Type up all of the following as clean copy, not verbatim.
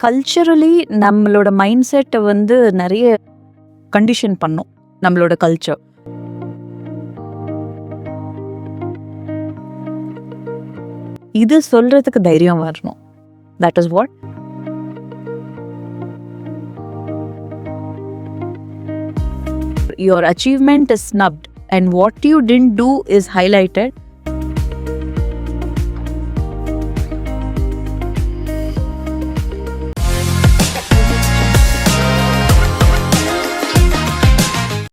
Culturally நம்மளோட mind செட்டை வந்து நிறைய கண்டிஷன் பண்ணும் நம்மளோட கல்ச்சர். இது சொல்றதுக்கு தைரியம் வரணும். That is what your achievement is snubbed and what you didn't do is highlighted.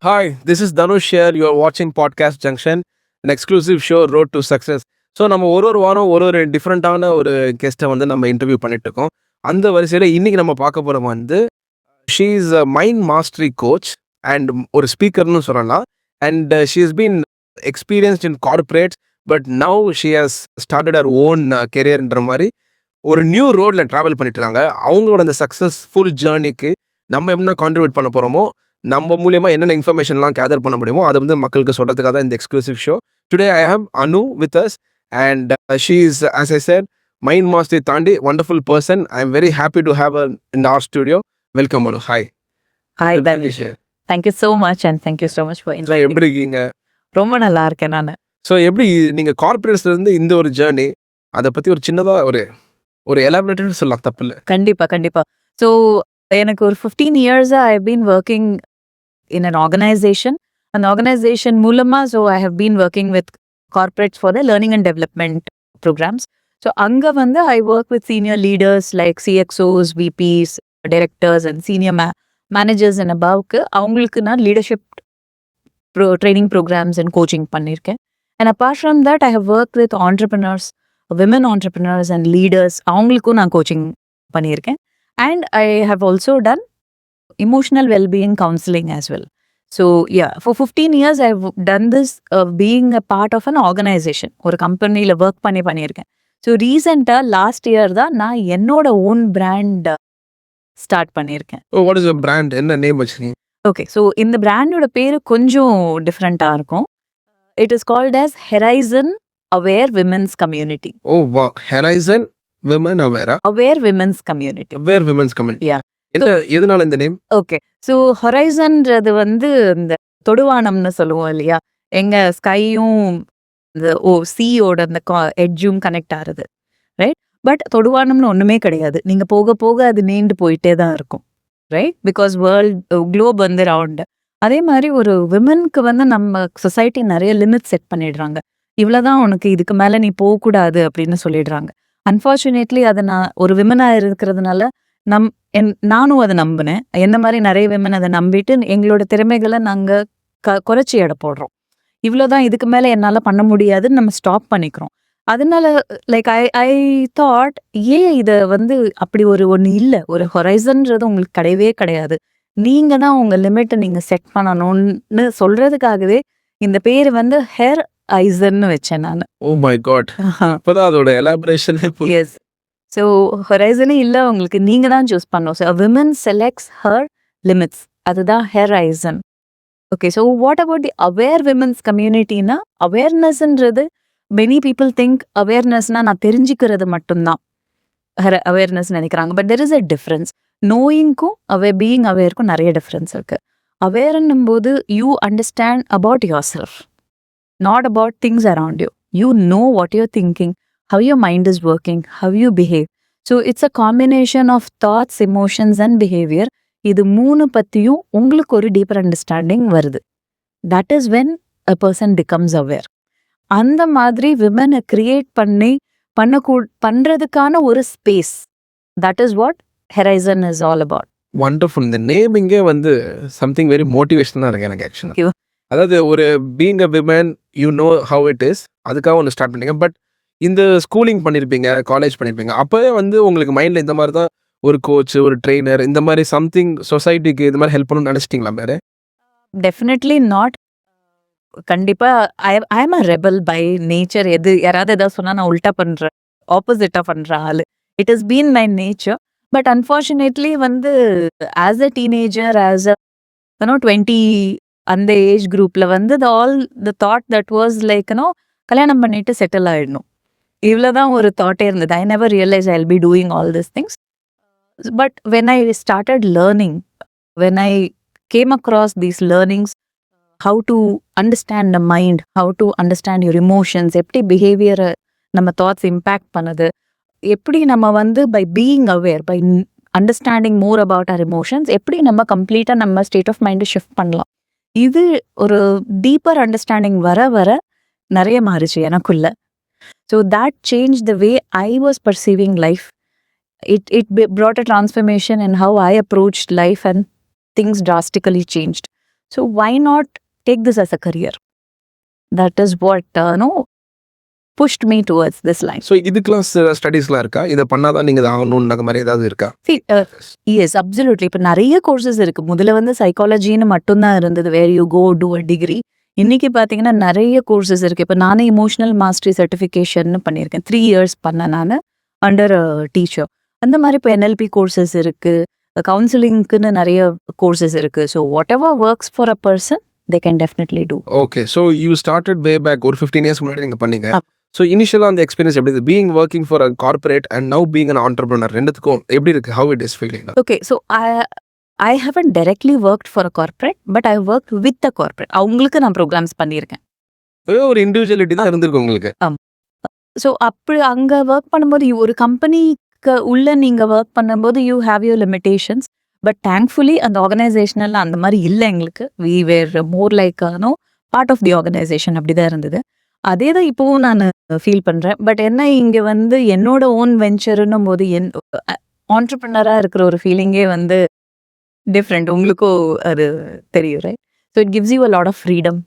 Hi, this is Dhanush here. You are watching Podacst Junction, an exclusive show Road to Success. So நம்ம ஒரு வாரம் ஒரு டிஃப்ரெண்ட்டான ஒரு கெஸ்ட்டை வந்து நம்ம interview பண்ணிட்டு இருக்கோம். அந்த வரிசையில் இன்னைக்கு நம்ம பார்க்க போகிற வந்து she is a mind mastery coach and ஒரு ஸ்பீக்கர்னு சொல்லலாம். And she has been experienced in corporates, but now she has started her own கெரியர்ன்ற மாதிரி ஒரு நியூ ரோடில் ட்ராவல் பண்ணிட்டு இருக்காங்க. அவங்களோட அந்த சக்ஸஸ்ஃபுல் ஜேர்னிக்கு நம்ம என்ன கான்ட்ரிபியூட் பண்ண போகிறோமோ, நம்ம மூலியமா என்னென்ன இன்ஃபர்மேஷன்லாம் கேதர் பண்ண முடியுமோ அதை வந்து மக்களுக்கு சொல்றதுக்காக தான் இந்த exclusive show. Today I have Anu with us and she is, as I said, mind mastery தாண்டி wonderful person. I am very happy to have her in our studio. Welcome Anu. Hi. Hi Dhanush. Thank you so much and thank you so much for inviting. எப்படி இருக்கீங்க? ரொம்ப நல்லா இருக்கேன் நான். So எப்படி நீங்க கார்பரேட்ஸ்ல இருந்து இந்த ஒரு ஜேர்னி, அதை பத்தி ஒரு சின்னதா ஒரு எலாபரேட்டட் சொல்லலாம், தப்பு இல்லை? கண்டிப்பா. ஸோ எனக்கு ஒரு 15 years I have been working in an organization. An organization மூலமா, so I have been working with corporates for the learning and development programs. So அங்க வந்து I work with senior leaders like CXOs, VPs, directors and senior managers and above. அவங்களுக்கு நான் leadership training programs and coaching பண்ணியிருக்கேன். And apart from that I have worked with entrepreneurs, women entrepreneurs and leaders. அவங்களுக்கும் நான் coaching பண்ணியிருக்கேன். And I have also done emotional well-being counseling as well. So yeah, for 15 years I've done this being a part of an organization. ஒரு கம்பெனியில் work பண்ணியிருக்கேன். So ரீசெண்டாக last year தான் நான் என்னோட ஓன் பிராண்ட் ஸ்டார்ட் பண்ணியிருக்கேன். What is your brand? என்ன name வச்சிருக்கீங்க? ஓகே, ஸோ இந்த பிராண்டோட பேர் கொஞ்சம் டிஃப்ரெண்ட்டாக இருக்கும். It is called as horizon aware women's community. Oh wow, horizon women அவேரா? Aware women's community. Aware women's community. Yeah. எதனால இந்த நேம்? ஓகே, ஸோ ஹொரைசன்றது வந்து இந்த தொடுவானம்னு சொல்லுவோம் இல்லையா, எங்க ஸ்கையும் இந்த சீயோட அந்த எட்ஜும் கனெக்ட் ஆகுது, ரைட்? பட் தொடுவானம்னு ஒன்றுமே கிடையாது. நீங்கள் போக போக அது நீண்டு போயிட்டே தான் இருக்கும், ரைட்? பிகாஸ் குளோப் வந்து ரவுண்டு. அதே மாதிரி ஒரு விமனுக்கு வந்து நம்ம சொசைட்டி நிறைய லிமிட் செட் பண்ணிடுறாங்க. இவ்வளோதான் உனக்கு, இதுக்கு மேலே நீ போகக்கூடாது அப்படின்னு சொல்லிடுறாங்க. அன்ஃபார்ச்சுனேட்லி அதை நான் ஒரு விமனாக இருக்கிறதுனால நானும் அதை நம்பினேன். எந்த மாதிரி நிறைய விமன் அதை நம்பிட்டு எங்களோட திறமைகளை நாங்கள் குறைச்சி எடை போடுறோம். இவ்வளோதான், இதுக்கு மேலே என்னால் பண்ண முடியாதுன்னு நம்ம ஸ்டாப் பண்ணிக்கிறோம். அதனால லைக் ஐ தாட், ஏன் இதை வந்து அப்படி ஒன்று இல்லை, ஒரு ஹொரைசன்றது உங்களுக்கு கிடையவே கிடையாது. நீங்கள் தான் உங்கள் லிமிட்டை நீங்கள் செட் பண்ணணும்னு சொல்கிறதுக்காகவே இந்த பேர் வந்து ஹெர் ஐசன்னு வச்சேன் நான். ஓ மை காட், அப்போதான் அதோட எலாபரேஷன். எஸ். ஸோ ஹொரைசனே இல்லை உங்களுக்கு, நீங்கள் தான் சூஸ் பண்ணணும். So women selects her limits, அதுதான் horizon. Okay, so what about the aware women's கம்யூனிட்டினா, அவேர்னஸ்ன்றது மெனி பீப்புள் திங்க் அவேர்னஸ்னால் நான் தெரிஞ்சுக்கிறது மட்டும்தான் அவேர்னஸ் நினைக்கிறாங்க. But there is a difference. நோயிங்க்கும் பீயிங் அவேர்க்கும் நிறைய டிஃப்ரென்ஸ் இருக்குது. அவேர்ன்னும் போது you understand about yourself, not about things around you. You know what you're thinking, how your mind is working, how you behave. So it's a combination of thoughts, emotions and behavior. இது மூணு பற்றியும் உங்களுக்கு ஒரு deeper understanding வருது. That is when a person becomes aware. அந்த மாதிரி விமனை create பண்ணுறதுக்கான ஒரு space. That is what horizon is all about. Wonderful. இந்த நேமிங்கே வந்து சம்திங் வெரி மோட்டிவேஷனாக இருக்கு எனக்கு ஆக்சுவலாக. அதாவது ஒரு being a women, you know how it is, அதுக்காக ஒன்று ஸ்டார்ட் பண்ணிங்க. பட் இந்த ஸ்கூலிங் பண்ணியிருப்பீங்க, காலேஜ் பண்ணியிருப்பீங்க, அப்போவே வந்து உங்களுக்கு மைண்டில் இந்த மாதிரி தான் ஒரு கோச், ஒரு ட்ரெயினர், இந்த மாதிரி சம்திங் சொசைட்டிக்கு இது மாதிரி ஹெல்ப் பண்ணணும்னு நினச்சிட்டிங்களா வேறு? Definitely not. கண்டிப்பாக I am a rebel by nature. யாராவது எதாவது சொன்னால் நான் உல்ட்டா பண்ணுறேன், ஆப்போசிட்டாக பண்ணுற ஆள். It is been my nature. But unfortunately வந்து as a teenager, as a 20 அந்த ஏஜ் குரூப்பில் வந்து the thought that was like கல்யாணம் பண்ணிட்டு செட்டில் ஆகிடணும், இவ்வளோதான் ஒரு தாட்டே இருந்தது. I never realise I will be doing all this things. But when I started learning, when I came across these learnings, how to understand the mind, how to understand your emotions, எப்படி பிஹேவியரை நம்ம thoughts impact பண்ணுது, எப்படி நம்ம வந்து by being aware, by understanding more about our emotions, எப்படி நம்ம கம்ப்ளீட்டாக நம்ம ஸ்டேட் ஆஃப் மைண்டை ஷிஃப்ட் பண்ணலாம். இது ஒரு டீப்பர் அண்டர்ஸ்டாண்டிங் வர வர நிறைய மாறுச்சு எனக்குள்ள. So that change the way I was perceiving life. It brought a transformation in how I approached life, and things drastically changed. So why not take this as a career? That is what pushed me towards this line. So இதுக்கெல்லாம் ஸ்டடீஸ்லாம் இருக்கா? இதை பண்ணாதான் நீங்கள் ஆகணும்ன்ற மாதிரி ஏதாவது இருக்கா? See, yes, absolutely. இப்போ நிறைய கோர்சஸ் இருக்கு. முதல்ல வந்து சைக்காலஜின்னு மட்டும்தான் இருந்தது, where you go to a degree. இன்னைக்கு பார்த்தீங்கன்னா நிறைய கோர்சஸ் இருக்கு. இப்போ நானே இமோஷனல் மாஸ்டரி சர்டிஃபிகேஷன் பண்ணியிருக்கேன். 3 years பண்ணேன் நான் அண்டர் டீச்சர். அந்த மாதிரி இப்போ NLP கோர்சஸ் இருக்கு, கவுன்சிலிங்க்குன்னு நிறைய கோர்சஸ் இருக்கு. So whatever works for a person they can definitely do. Okay, so you started way back ஒரு 15 years முன்னாடி நீங்கள் பண்ணீங்க. ஸோ இனிஷியலாக அந்த எக்ஸ்பீரியன்ஸ் எப்படி இருக்குது? Being working for a corporate and now being an entrepreneur, ரெண்டுத்துக்கும் எப்படி இருக்குது? Have it is feeling? Okay, so I haven't directly worked for a corporate, but I worked with a corporate. அவங்களுக்கு நான் programs பண்ணியிருக்கேன். ஒரு individuality தான் இருந்திருக்கு உங்களுக்கு. ஸோ அப்படி அங்கே ஒர்க் பண்ணும்போது ஒரு கம்பெனிக்கு உள்ள நீங்கள் ஒர்க் பண்ணும்போது you have your limitations. But thankfully அந்த ஆர்கனைசேஷனில் அந்த மாதிரி இல்லை எங்களுக்கு. We were more like part of the organisation, அப்படி தான் இருந்தது. அதே தான் இப்போவும் நான் ஃபீல் பண்ணுறேன். பட் என்ன இங்கே வந்து என்னோட ஓன் வெஞ்சருன்னும் போது ஆண்டர்பிரினராக இருக்கிற ஒரு ஃபீலிங்கே வந்து டிஃப்ரெண்ட். உங்களுக்கும் அது தெரியும், right? So it gives you a lot of freedom,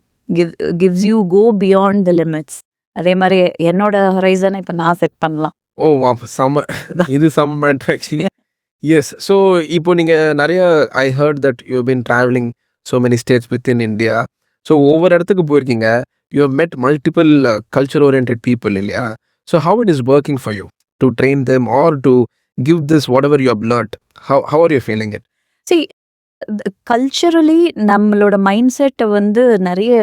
gives you go beyond the limits. அதே மாதிரி என்னோட ஹொரைசனை இப்போ நான் செட் பண்ணலாம். ஓ வா, செம்ம. இது செம்ம ஆக்சுவலி. எஸ். ஸோ இப்போ நீங்கள் நிறைய, I heard that you been travelling so many states within India. So ஒவ்வொரு இடத்துக்கு போயிருக்கீங்க. You have met multiple culture oriented people இல்லையா? So how it is working for you to train them or to give this whatever you have learned? How are you feeling it? See, culturally நம்மளோட mind செட்டை வந்து நிறைய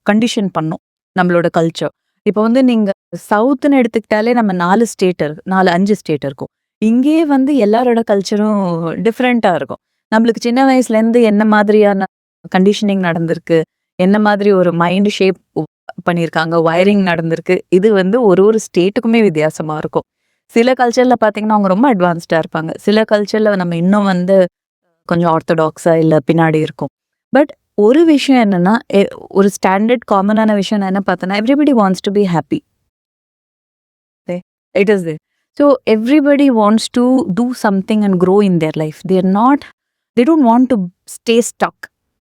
condition பண்ணும் நம்மளோட culture. இப்போ வந்து நீங்கள் சவுத்துன்னு எடுத்துக்கிட்டாலே நம்ம 4 ஸ்டேட் இருக்கு, 5 ஸ்டேட் இருக்கும். இங்கேயே வந்து எல்லாரோட கல்ச்சரும் டிஃப்ரெண்ட்டாக இருக்கும். நம்மளுக்கு சின்ன வயசுலேருந்து என்ன மாதிரியான கண்டிஷனிங் நடந்திருக்கு, என்ன மாதிரி ஒரு மைண்ட் ஷேப் பண்ணியிருக்காங்க, வயரிங் நடந்திருக்கு, இது வந்து ஒரு ஸ்டேட்டுக்குமே வித்தியாசமாக இருக்கும். சில கல்ச்சரில் பார்த்தீங்கன்னா அவங்க ரொம்ப அட்வான்ஸ்டாக இருப்பாங்க. சில கல்ச்சரில் நம்ம இன்னும் வந்து கொஞ்சம் ஆர்த்தடாக்ஸாக இல்லை பின்னாடி இருக்கும். பட் ஒரு விஷயம் என்னன்னா, ஒரு ஸ்டாண்டர்ட் காமனான விஷயம் நான் என்ன பார்த்தேன்னா, everybody wants to be happy. It is there. So everybody wants to do something and grow in their life. They don't want to stay stuck.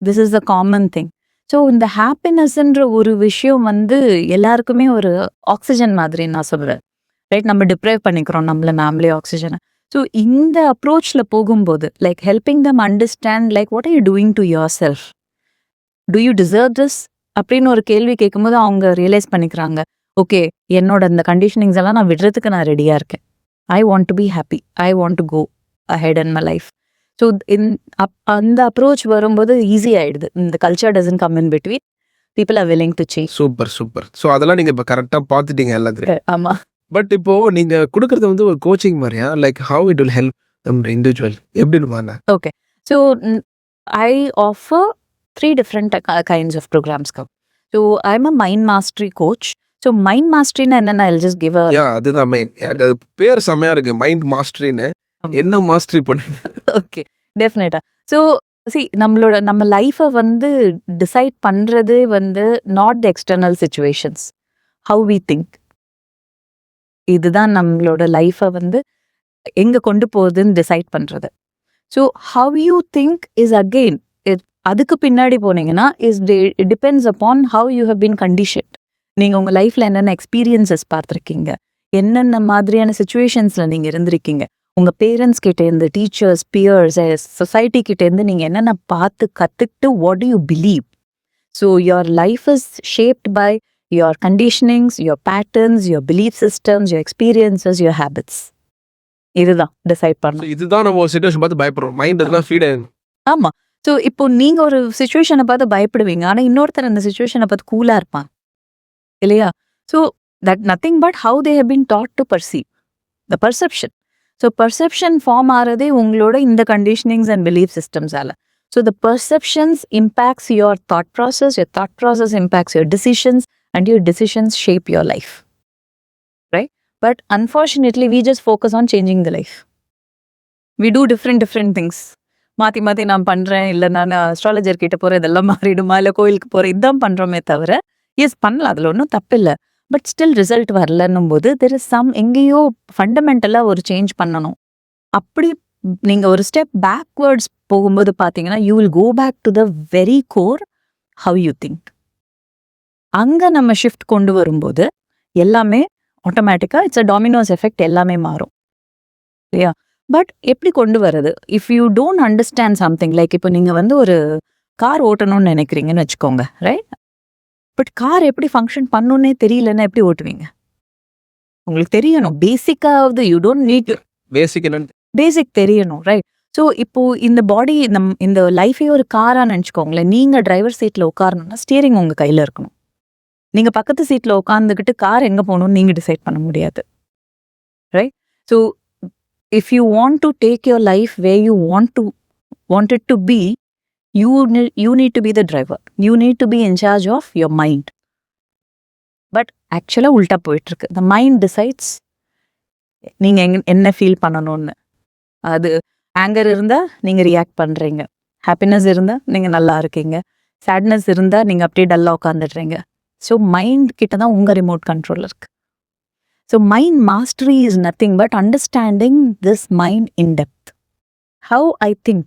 This is a common thing. So இந்த ஹாப்பினஸ்ன்ற ஒரு விஷயம் வந்து எல்லாருக்குமே ஒரு oxygen மாதிரி நான் சொல்கிறேன், right? நம்ம டிப்ரைவ் பண்ணிக்கிறோம் நாமளே ஆக்சிஜனை. ஸோ இந்த அப்ரோச்சில் போகும்போது like helping them understand like what are you doing to your self, to you deserve this அப்படின்னு ஒரு கேள்வி கேட்கும்போது அவங்க ரியலைஸ் பண்ணிக்கிறாங்க, ஓகே என்னோட அந்த கண்டிஷனிங்ஸ் எல்லாம் நான் விடுறதுக்கு நான் ரெடியாக இருக்கேன். I want to be happy, I want to go ahead in my life. So அந்த அப்ரோச் வரும்போது ஈஸி ஆகிடுது. இந்த culture doesn't come in between, people are willing to change. Super. So அதெல்லாம் நீங்கள் இப்போ கரெக்டாக பார்த்துட்டீங்க எல்லாத்தையும். ஆமாம். பட் இப்போ நீங்கள் கொடுக்குறது வந்து ஒரு கோச்சிங் மாதிரியா? Like how it will help நம்ம இண்டிவிஜுவல் எப்படின்னு? Okay, so I offer 3 different kinds of programs. So I'm a mind mastery coach. So mind mastery na enna, I'll just give a அதுதான் main. அது பேர் செமையா இருக்கு, mind மாஸ்டரின்னு. என்ன mastery பண்ணு? Okay, டெஃபினட்டா. ஸோ நம்ம லைஃபை வந்து டிசைட் பண்றது வந்து not the external situations, how we think. இதுதான் நம்மளோட லைஃபை வந்து எங்க கொண்டு போகுதுன்னு டிசைட் பண்றது. So how you think is again, அதுக்கு பின்னாடி போனீங்கன்னா it depends upon how you have been conditioned. நீங்கள் உங்கள் லைஃப்பில் என்னென்ன எக்ஸ்பீரியன்சஸ் பார்த்துருக்கீங்க, என்னென்ன மாதிரியான சுச்சுவேஷன்ஸில் நீங்கள் இருந்திருக்கீங்க, உங்கள் பேரண்ட்ஸ் கிட்டேருந்து, டீச்சர்ஸ், பியர்ஸ், சொசைட்டி கிட்டேருந்து நீங்கள் என்னென்ன பார்த்து கற்றுக்கிட்டு what do you believe. So your life is shaped by your conditionings, your patterns, your belief systems, your experiences, your habits. இதுதான் டிசைட் பண்ணணும். இதுதான் நம்ம ஒரு சிச்சுவேஷன் பார்த்து பயப்படுறோம், மைண்ட் அதெல்லாம் ஃபீட் ஆகும். ஆமாம். ஸோ இப்போ நீங்கள் ஒரு சுச்சுவேஷனை பார்த்து பயப்படுவீங்க, ஆனால் இன்னொருத்தர் அந்த சுச்சுவேஷனை பார்த்து கூலாக இருப்பான் இல்லையா? So that nothing but how they have been taught to perceive, the perception. So perception form ஆகிறதே உங்களோட இந்த கண்டிஷனிங்ஸ் அண்ட் பிலீஃப் சிஸ்டம்ஸால. So the perceptions impacts your thought process impacts your decisions and your decisions shape your life, right? But unfortunately we just focus on changing the life. We do different things. மாற்றி நான் பண்ணுறேன், இல்லை நான் astrologer கிட்ட போகிறேன், இதெல்லாம் மாறிடுமா, இல்லை கோயிலுக்கு போகிறேன், இதுதான் பண்ணுறோமே தவிர, எஸ் பண்ணலாம், அதில் ஒன்றும் தப்பில்லை. பட் ஸ்டில் ரிசல்ட் வரலன்னும் போது தெர் இஸ் சம் எங்கேயோ ஃபண்டமெண்டலாக ஒரு சேஞ்ச் பண்ணணும். அப்படி நீங்கள் ஒரு ஸ்டெப் பேக்வேர்ட்ஸ் போகும்போது பார்த்தீங்கன்னா you will go back to the very core how you think. அங்கே நம்ம ஷிஃப்ட் கொண்டு வரும்போது எல்லாமே ஆட்டோமேட்டிக்காக இட்ஸ் அ டாமினோஸ் எஃபெக்ட், எல்லாமே மாறும் இல்லையா? பட் எப்படி கொண்டு வர்றது? If you don't understand something, like இப்போ நீங்கள் வந்து ஒரு கார் ஓட்டணும்னு நினைக்கிறீங்கன்னு வச்சுக்கோங்க, ரைட்? பட் கார் எப்படி ஃபங்க்ஷன் பண்ணுன்னே தெரியலன்னா எப்படி ஓட்டுவீங்க? உங்களுக்கு தெரியணும் பேசிக்காவது. யூ டோன்ட் நீட் பேசிக் தெரியணும், ரைட்? ஸோ இப்போ இந்த பாடி இந்த லைஃபே ஒரு காராக நினச்சிக்கோங்களேன். நீங்கள் டிரைவர் சீட்டில் உட்காரணும்னா ஸ்டியரிங் உங்கள் கையில் இருக்கணும். நீங்கள் பக்கத்து சீட்டில் உட்காந்துக்கிட்டு கார் எங்கே போகணும்னு நீங்கள் டிசைட் பண்ண முடியாது, right? So if you want to take your life where you want it to be, you need to be the driver. You need to be in charge of your mind. But actually உல்டா போயிட்டு இருக்கு. The mind decides நீங்க என்ன feel பண்ணணும்னு. அது anchor இருந்தா நீங்க react பண்றீங்க, happiness இருந்தா நீங்க நல்லா இருக்கீங்க, சேட்னஸ் இருந்தா நீங்க அப்படியே டல்லா உட்காந்துடுறீங்க. ஸோ மைண்ட் கிட்ட தான் உங்க ரிமோட் கண்ட்ரோல் இருக்கு. So mind mastery is nothing but understanding this mind in depth. How I think.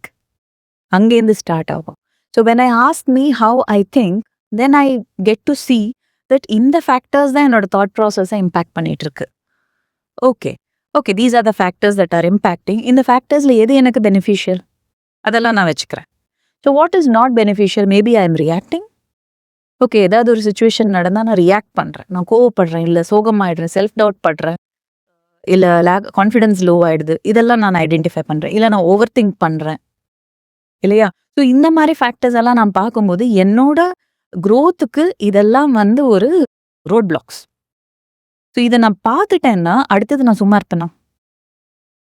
அங்கேருந்து ஸ்டார்ட் ஆகும். So when I ask me how I think, then I get to see that இந்த factors தான் என்னோட thought process-ஐ impact பண்ணிட்டு இருக்கு. Okay, these are the factors that are impacting. இந்த factors-ல எது எனக்கு beneficial? அதெல்லாம் நான் வச்சுக்கிறேன். So what is not beneficial? Maybe I am reacting. Okay, ஏதாவது ஒரு சுச்சுவேஷன் நடந்தால் நான் ரியாக்ட் பண்ணுறேன், நான் கோவப்படுறேன், இல்லை சோகமாயிடுறேன், செல்ஃப் டவுட் படுறேன், இல்லை கான்ஃபிடென்ஸ் லோ ஆகிடுது, இதெல்லாம் நான் ஐடென்டிஃபை பண்ணுறேன், இல்லை நான் ஓவர் திங்க் பண்ணுறேன் இல்லையா? ஸோ இந்த மாதிரி ஃபேக்டர்ஸ் எல்லாம் நான் பார்க்கும்போது என்னோட க்ரோத்துக்கு இதெல்லாம் வந்து ஒரு ரோட் பிளாக்ஸ். ஸோ இதை நான் பார்த்துட்டேன்னா அடுத்தது நான் சும்மா இருப்பேனா?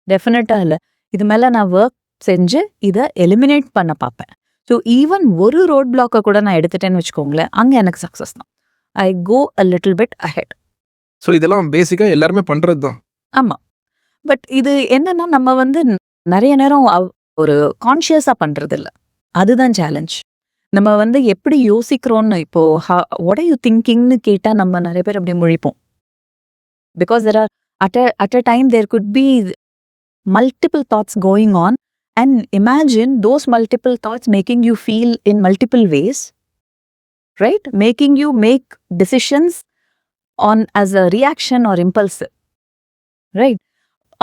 டெஃபினட்டாக இல்லை. இது மேலே நான் ஒர்க் செஞ்சு இதை எலிமினேட் பண்ண பார்ப்பேன். ஸோ ஈவன் ஒரு ரோட் பிளாக்கை கூட நான் எடுத்துட்டேன்னு வச்சுக்கோங்களேன், அங்கே எனக்கு சக்ஸஸ் தான். I go a little bit ahead. So இதெல்லாம் பேசிக்காக எல்லாருமே பண்ணுறது தான். ஆமாம். பட் இது என்னன்னா நம்ம வந்து நிறைய நேரம் ஒரு கான்ஷியஸாக பண்ணுறது இல்லை, அதுதான் சேலஞ்ச். நம்ம வந்து எப்படி யோசிக்கிறோன்னு, இப்போ வாட் ஆர் யூ திங்கிங்னு கேட்டால் நம்ம நிறைய பேர் அப்படி முழிப்போம். Because there are at a time there could be multiple thoughts going on. And imagine those multiple thoughts making you feel in multiple ways, right? Making you make decisions on as a reaction or impulse, right?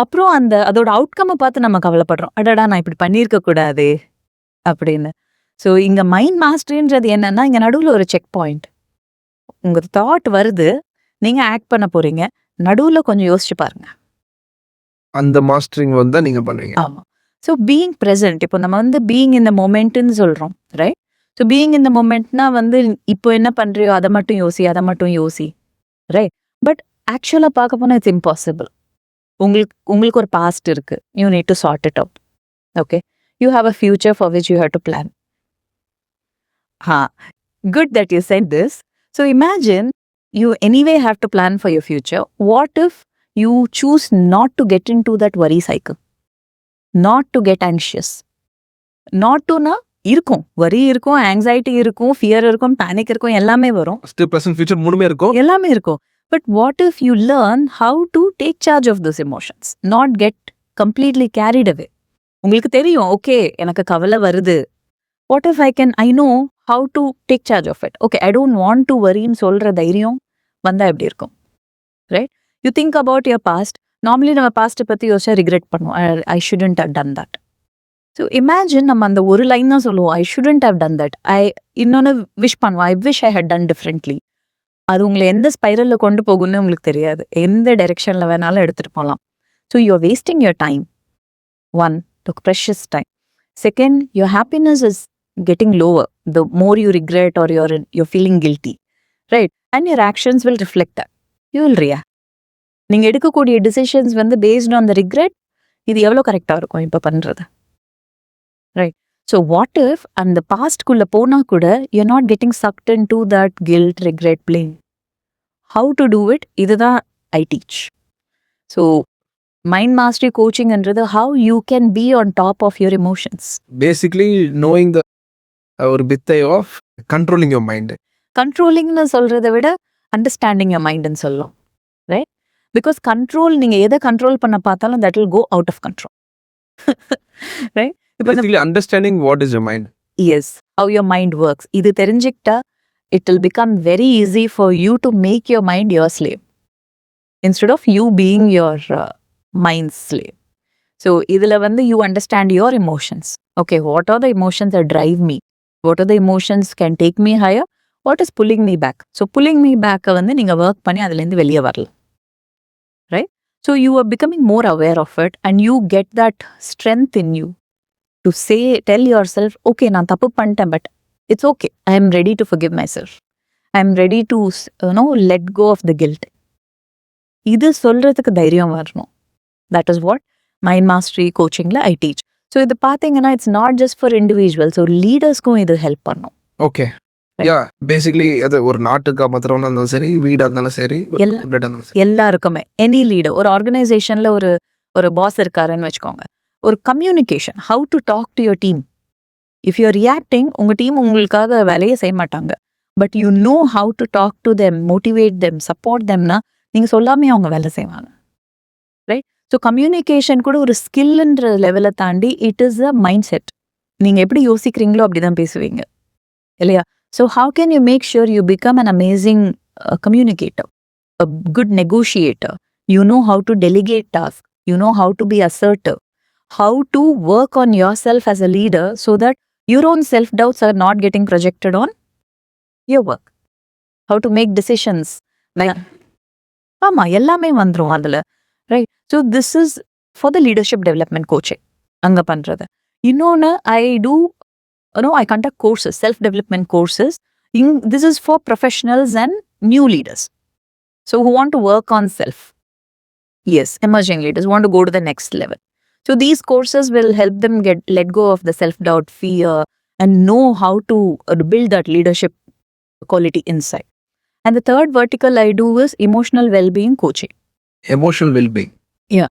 அப்புறம் அதோட outcome பார்த்து நம்ம கவலைப்படுறோம், அடடா நான் இப்படி பண்ணியிருக்க கூடாதே அப்படின்னு. ஸோ இங்கே மைண்ட் மாஸ்டரின்றது என்னன்னா, இங்கே நடுவில் ஒரு செக் பாயிண்ட். உங்கள் தாட் வருது, நீங்கள் ஆக்ட் பண்ண போறீங்க, நடுவில் கொஞ்சம் யோசிச்சு பாருங்க. அந்த மாஸ்டரிங் வந்து நீங்கள் பண்ணுவீங்க. ஆமாம். ஸோ பீயிங் ப்ரெசன்ட், இப்போ நம்ம வந்து பீயிங் இந்த மொமெண்ட்டுன்னு சொல்கிறோம், ரைட்? ஸோ பீயிங் இந்த மொமெண்ட்னா வந்து இப்போ என்ன பண்ணுறியோ அதை மட்டும் யோசி, ரைட்? பட் ஆக்சுவலாக பார்க்க போனால் இட்ஸ் இம்பாசிபிள். உங்களுக்கு ஒரு பாஸ்ட் இருக்கு, you need to sort it out. Okay, you have a future for which you have to plan. Good that you said this. So imagine you anyway have to plan for your future. What if you choose not to get in to that வரி cycle? Not to get anxious. Not to na இருக்கும், வரி இருக்கும், anxiety இருக்கும், fear இருக்கும், panic இருக்கும், எல்லாமே வரும். Present future மூணுமே இருக்கும், எல்லாமே இருக்கும். But what if you learn how to take charge of this emotions, not get completely carried away? உங்களுக்கு தெரியும், ஓகே எனக்கு கவலை வருது, what if I know how to take charge of it. Okay, I don't want to வரின்னு சொல்ற தைரியம் வந்தா எப்படி இருக்கும், right? You think about your past. Normally நம்ம பாஸ்ட்டை பற்றி யோசிச்சா ரிக்ரெட் பண்ணுவோம், I shouldn't have done that. So imagine நம்ம அந்த ஒரு லைன் தான் சொல்லுவோம், I shouldn't have done that. இன்னொன்று விஷ் பண்ணுவோம், I wish I had done differently. அது உங்களை எந்த ஸ்பைரலில் கொண்டு போகும்னு உங்களுக்கு தெரியாது, எந்த டைரெக்ஷனில் வேணாலும் எடுத்துகிட்டு போகலாம். So you're wasting your time. One, the precious time. Second, your happiness is getting lower the more you regret or you're feeling guilty, right? And your actions will reflect that. You will react. நீங்க எடுக்கக்கூடிய decisions வந்து based on the regret இது எவ்வளோ கரெக்டா இருக்கும் இப்ப பண்றது, right? So what if அந்த பாஸ்ட்குள்ள போனா கூட you're not getting sucked into that guilt, regret, blame. How to do it, இதுதான் I teach. So mind mastery கோச்சிங்ன்றது how you can be on top of your emotions. Basically knowing the ஒரு பித்தை of controlling your mind. கண்ட்ரோலிங்னு சொல்றதை விட understanding your மைண்ட்னு சொல்லலாம், right? Because control, நீங்க எதை கண்ட்ரோல் பண்ண பார்த்தாலும் that will go out of control, right? இப்போ Basically understanding what is your mind. Yes, how your mind works, இது தெரிஞ்சுக்கிட்டா it will become very easy for you to make your mind your slave instead of you being your mind slave. So இதுல வந்து you understand your emotions. Okay, what are the emotions that drive me, what are the emotions can take me higher, what is pulling me back. So pulling me பேக்கை வந்து நீங்க work பண்ணி அதுலேருந்து வெளியே வரலாம், right? So you are becoming more aware of it and you get that strength in you to say, tell yourself, okay நான் தப்பு பண்ணிட்டேன், but it's okay, I am ready to forgive myself, I am ready to let go of the guilt. இது சொல்றதுக்கு தைரியம் வரணும். That is what mind mastery கோச்சிங்ல I teach. So இது பார்த்தீங்கன்னா it's not just for individual, so லீடர்ஸ்க்கும் இது help பண்ணும். ஓகே, யா, பேசிக்லி அது ஒரு நாட்டுக்கு மாத்திரம் இருந்தாலும் சரி, வீடா இருந்தாலும் சரி, எல்லாருக்குமே, எனி லீடர், ஒரு ஆர்கனைசேஷன்ல ஒரு பாஸ் இருக்காருன்னு வச்சுக்கோங்க, ஒரு communication, how to talk to your team. If you're reacting, உங்க டீம் உங்களுக்காக வேலையை செய்ய மாட்டாங்க, but you know how to talk to them, motivate them, support தெம்னா நீங்க சொல்லாமே அவங்க வேலை செய்வாங்க, ரைட்? ஸோ கம்யூனிகேஷன் கூட ஒரு ஸ்கில்ன்ற லெவலை தாண்டி it is a mindset. நீங்க எப்படி யோசிக்கிறீங்களோ அப்படிதான் பேசுவீங்க, இல்லையா? So how can you make sure you become an amazing communicator, a good negotiator, you know how to delegate task, you know how to be assertive, how to work on yourself as a leader so that your own self-doubts are not getting projected on your work. How to make decisions. ஆமா, எல்லாமே வந்துரும் அதுல, right? So this is for the leadership development coaching அங்க பண்றது. இன்னொன்று, I conduct courses, self-development courses. This is for professionals and new leaders. So who want to work on self. Yes, emerging leaders want to go to the next level. So these courses will help them let go of the self-doubt, fear, and know how to build that leadership quality inside. And the third vertical I do is emotional well-being coaching. Emotional well-being. Yeah.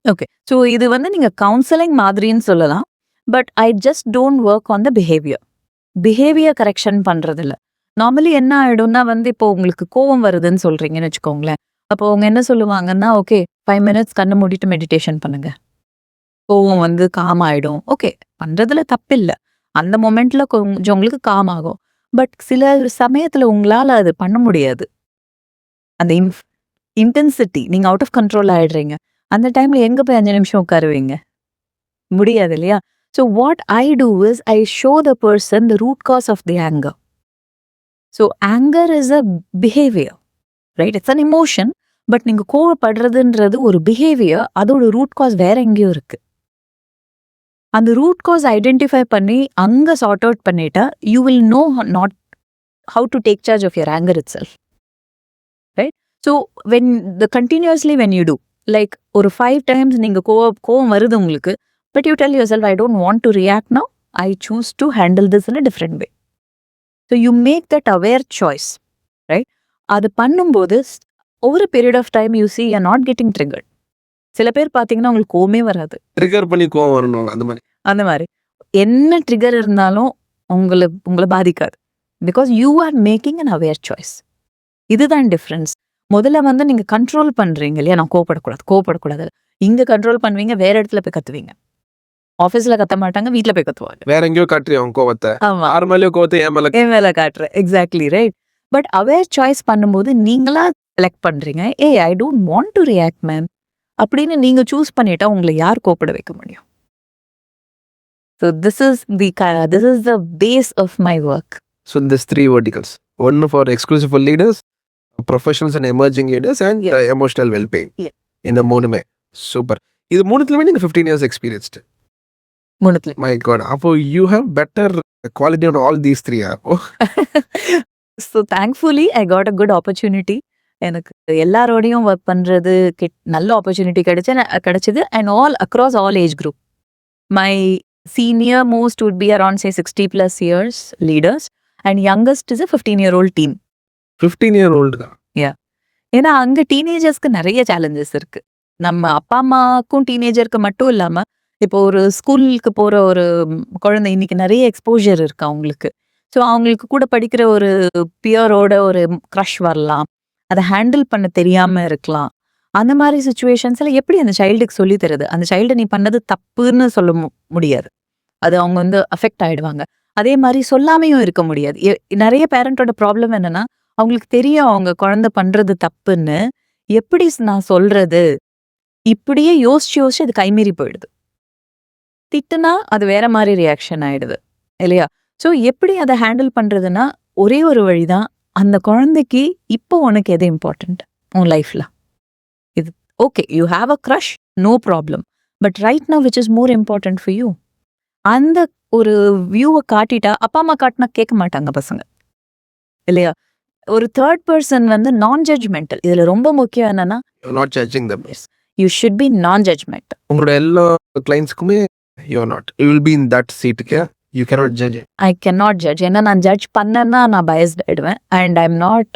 Okay. So இது வந்து நீங்க counselling மாதிரின்னு சொல்லலாம், but I just don't work on the behavior. Behavior correction பண்றது இல்ல. Normally என்ன ஆயிடும்னா வந்து இப்போ உங்களுக்கு கோவம் வருதுன்னு சொல்றீங்கன்னு வச்சுக்கோங்களேன். அப்போ அவங்க என்ன சொல்லுவாங்கன்னா, ஓகே 5 minutes கண்ணை மூடிட்டு மெடிடேஷன் பண்ணுங்க, கோவம் வந்து காம் ஆயிடும். ஓகே, பண்றதுல தப்பில்ல, அந்த மொமெண்ட்ல கொஞ்சம் உங்களுக்கு காம் ஆகும். பட் சில சமயத்துல உங்களால அது பண்ண முடியாது. அந்த இன்டென்சிட்டி, நீங்க அவுட் ஆஃப் கண்ட்ரோல் ஆயிடுறீங்க. அந்த டைம்ல எங்க போய் 5 நிமிஷம் உட்காருவீங்க? முடியாது, இல்லையா? So what I do is I show the person the root cause of the anger. So anger is a behaviour, right? It's an emotion. But நீங்க கோவப்படுறதுன்றது ஒரு பிஹேவியர், அதோட ரூட் காஸ் வேற எங்கேயோ இருக்கு. அந்த ரூட் காஸ் ஐடென்டிஃபை பண்ணி அங்க சார்ட் அவுட் பண்ணிட்டா you will know not how to take charge of your anger itself, right? So continuously when you do like ஒரு 5 times நீங்க கோவம் வருது உங்களுக்கு, but you tell yourself, I don't want to react now, I choose to handle this in a different way. So you make that aware choice, right? அது பண்ணும்போது over a period of time you see you're not getting triggered. சில பேர் பாத்தீங்கன்னா உங்களுக்கு கோவமே வராது, trigger பண்ணி கோவம் வரணும். அந்த மாதிரி என்ன ட்ரிகர் இருந்தாலும் உங்களை பாதிக்காது, because you are making an aware choice. இதுதான் டிஃப்ரென்ஸ். முதல்ல வந்து நீங்க கண்ட்ரோல் பண்றீங்க இல்லையா, நான் கோவப்படக்கூடாது. இங்க கண்ட்ரோல் பண்ணுவீங்க, வேற இடத்துல போய் கத்துவீங்க. ஆஃபீஸ்ல கத்த மாட்டாங்க, வீட்ல போய் கத்துவாங்க. வேற எங்கேயோ காட்டுறீங்க கோவத்தை. ஆமா, நார்மலியோ கோவத்தை என் மேல காட்டுறேன். Exactly, right? But aware choice பண்ணும்போது நீங்களா செலக்ட் பண்றீங்க, ஐ don't want to react ma'am அப்படின்னு நீங்க சூஸ் பண்ணிட்டா உங்களை யார் கோப்பட வைக்க முடியும்? So this is the base of my work. So there's 3 verticals. One for exclusive for leaders, professionals and emerging leaders, and emotional well-being. Yeah. இந்த மூணுமே சூப்பர். இது மூணுத்துலயுமே நீங்க 15 years experienced. மூணுத்துல. My God. அப்போ you have better quality on all these 3. So thankfully I got a good opportunity எனக்கு எல்லாரோடையும் work பண்றது நல்ல opportunity கிடைச்சது and all across all age group. My senior most would be around say 60+ years leaders and youngest is a 15-year-old teen. 15-year-old தான். ஏன்னா அங்க டீனேஜர்ஸ்க்கு நிறைய challenges இருக்கு. நம்ம அப்பா அம்மாக்கும் டீனேஜருக்கு மட்டும் இல்லாம இப்போ ஒரு ஸ்கூலுக்கு போற ஒரு குழந்தை இன்னைக்கு நிறைய எக்ஸ்போஜர் இருக்கு அவங்களுக்கு. ஸோ அவங்களுக்கு கூட படிக்கிற ஒரு பியரோட ஒரு க்ரஷ் வரலாம், அதை ஹேண்டில் பண்ண தெரியாம இருக்கலாம். அந்த மாதிரி சுச்சுவேஷன்ஸ்ல எப்படி அந்த சைல்டுக்கு சொல்லி தருது? அந்த சைல்டு நீ பண்ணது தப்புன்னு சொல்ல முடியாது. அது அவங்க வந்து அஃபெக்ட் ஆயிடுவாங்க. அதே மாதிரி சொல்லாமையும் இருக்க முடியாது. நிறைய பேரண்டோட ப்ராப்ளம் என்னன்னா, அவங்களுக்கு தெரியும் அவங்க குழந்தை பண்றது தப்புன்னு, எப்படி நான் சொல்றது? இப்படியே யோசிச்சு அது கைமீறி போயிடுது. திட்டுனா அது வேற மாதிரி ரியாக்ஷன் ஆயிடுது இல்லையா? ஸோ எப்படி அதை ஹேண்டில் பண்றதுன்னா, ஒரே ஒரு வழிதான். அந்த குழந்தைக்கு இப்போ உனக்கு எது இம்பார்ட்டன்ட் உன் லைஃப்ல? இது okay, you have a crush, no problem. But right now which is more important for you. அந்த ஒரு வியூவை காட்டிட்டா, அப்பா அம்மா காட்டினா கேட்க மாட்டாங்க பசங்க இல்லையா? ஒரு தேர்ட் பர்சன் வந்து நான் ஜட்ஜ்மெண்டல். இதுல ரொம்ப முக்கியம் என்னன்னா, not judging them. You should be நான் ஜட்ஜ்மெண்டல். உங்களோட எல்லா கிளைண்ட்ஸ்க்குமே you are not. You will be in that seat. You cannot judge it. I cannot judge. ஏன்னா நான் ஜட்ஜ் பண்ணேன்னா நான் பயஸ்ட் ஆயிடுவேன். And I am not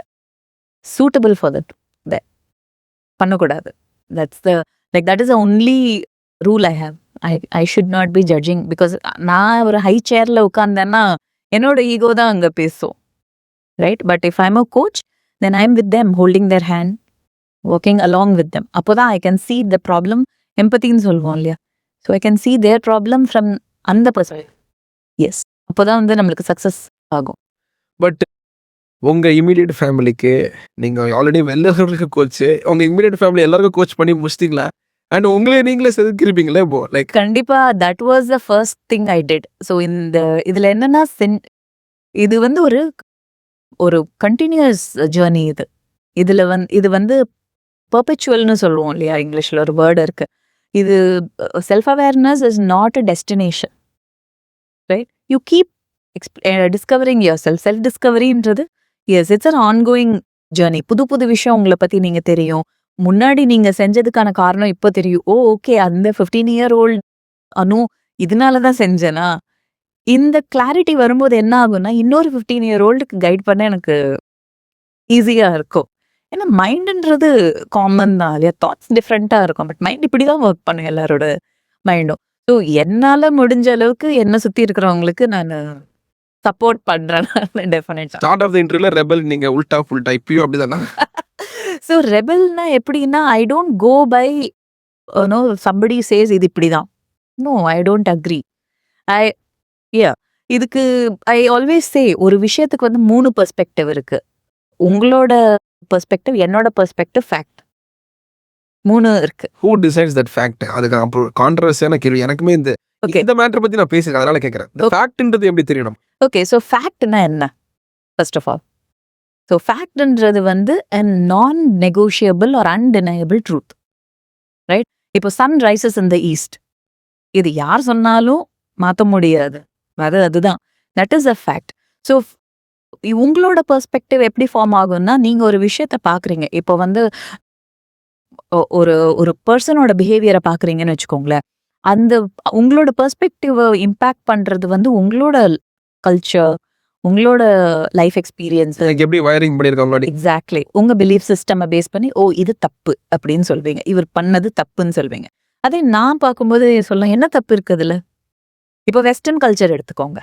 suitable for that. பண்ணக்கூடாது. that is the only rule I have. I should not be judging because நான் ஒரு high சேர்ல உட்கார்ந்தேன்னா என்னோட ஈகோ தான் அங்க பேசும். Right? But if I'm a coach, then I'm with them, holding their hand, working along with them. அப்போதான் I can see the problem. எம்பத்தின்னு சொல்லுவோம் இல்லையா? So I can see their problem from அந்த perspective. S, அப்போதான் வந்து நம்மளுக்கு success ஆகும். But உங்க immediate ஃபேமிலிக்கு நீங்க ஆல்ரெடி வெளிலர்களுக்கு கோச், உங்க இமீடியட் ஃபேமிலி எல்லாருக்கும் கோச் பண்ணி முடிச்சிட்டீங்களா? அண்ட் உங்களே நீங்களே செதுக்கிருப்பீங்களே இப்போ லைக். கண்டிப்பா that was the first thing I did. So இதுல என்னன்னா, இது வந்து ஒரு கண்டினியூஸ் ஜேர்னி. இது வந்து பெர்பெச்சுவல்னு சொல்லுவோம் இல்லையா? இங்கிலீஷ்ல ஒரு வேர்டு இருக்கு. இது self awareness is not a destination. Right? You keep discovering yourself டிஸ்கவரின்றது yes, it's an ongoing journey. புது விஷயம் உங்களை பத்தி நீங்க தெரியும். முன்னாடி நீங்க செஞ்சதுக்கான காரணம் இப்போ தெரியும். ஓகே, அந்த 15-year-old அனு இதனாலதான் செஞ்சேனா? இந்த கிளாரிட்டி வரும்போது என்ன ஆகும்னா, இன்னொரு 15-year-oldக்கு கைட் பண்ண எனக்கு ஈஸியா இருக்கும். ஏன்னா மைண்டுன்றது காமன் தான் இல்லையா? தாட்ஸ் டிஃப்ரெண்டா இருக்கும். பட் மைண்ட் இப்படிதான் ஒர்க் பண்ணும் எல்லாரோட மைண்டும். ஸோ என்னால முடிஞ்ச அளவுக்கு என்ன சுத்தி இருக்கிறவங்களுக்கு நான் சப்போர்ட் பண்றேன். டெஃபினட்டா. ஸ்டார்ட் ஆஃப் தி இன்டர்வியூல ரெபல் நீங்க உல்டா ஃபுல்டா இப்பயும் அப்படிதானா? ஸோ ரெபல்னா எப்படின்னா, I don't go by somebody says இது இப்படிதான். No, I don't agree. இதுக்கு ஐ ஆல்வேஸ் சே, ஒரு விஷயத்துக்கு வந்து 3 பெர்ஸ்பெக்டிவ் இருக்கு. உங்களோட பெர்ஸ்பெக்டிவ், என்னோட பெர்ஸ்பெக்டிவ், ஃபேக்ட். 3 இருக்கு. Who decides that fact? அதுக்கு அப்புறம் கான்ட்ரவர்சியான கேள்வி. எனக்குமே இந்த மேட்டர் பத்தி நான் பேசுறேன், அதனால கேட்கறேன். ஃபேக்ட்ன்றது எப்படி தெரியணும்? ஓகே, ஸோ ஃபேக்ட்னா என்ன? ஃபர்ஸ்ட் ஆஃப் ஆல், ஸோ ஃபேக்ட்ன்றது வந்து a non-negotiable or undeniable truth. Right? இப்போ sun rises in the east, இது யார் சொன்னாலும் மாற்ற முடியாது. அதுதான், that is a fact. So உங்களோட பெர்ஸ்பெக்டிவ் எப்படி ஃபார்ம் ஆகும்னா, நீங்க ஒரு விஷயத்த பாக்குறீங்க. இப்போ வந்து ஒரு பர்சனோட பிஹேவியரை பாக்குறீங்கன்னு வச்சுக்கோங்களேன். அந்த உங்களோட பெர்ஸ்பெக்டிவ் இம்பாக்ட் பண்றது வந்து உங்களோட கல்ச்சர், உங்களோட லைஃப் எக்ஸ்பீரியன்ஸ், எப்படி வயரிங் பண்ணிருக்காங்க. எக்ஸாக்ட்லி. உங்க பிலீஃப் சிஸ்டம் பேஸ் பண்ணி இது தப்பு அப்படின்னு சொல்வீங்க, இவர் பண்ணது தப்புன்னு சொல்வீங்க. அதே நான் பார்க்கும்போது சொல்லலாம், என்ன தப்பு இருக்குதுல? இப்போ வெஸ்டர்ன் கல்ச்சர் எடுத்துக்கோங்க.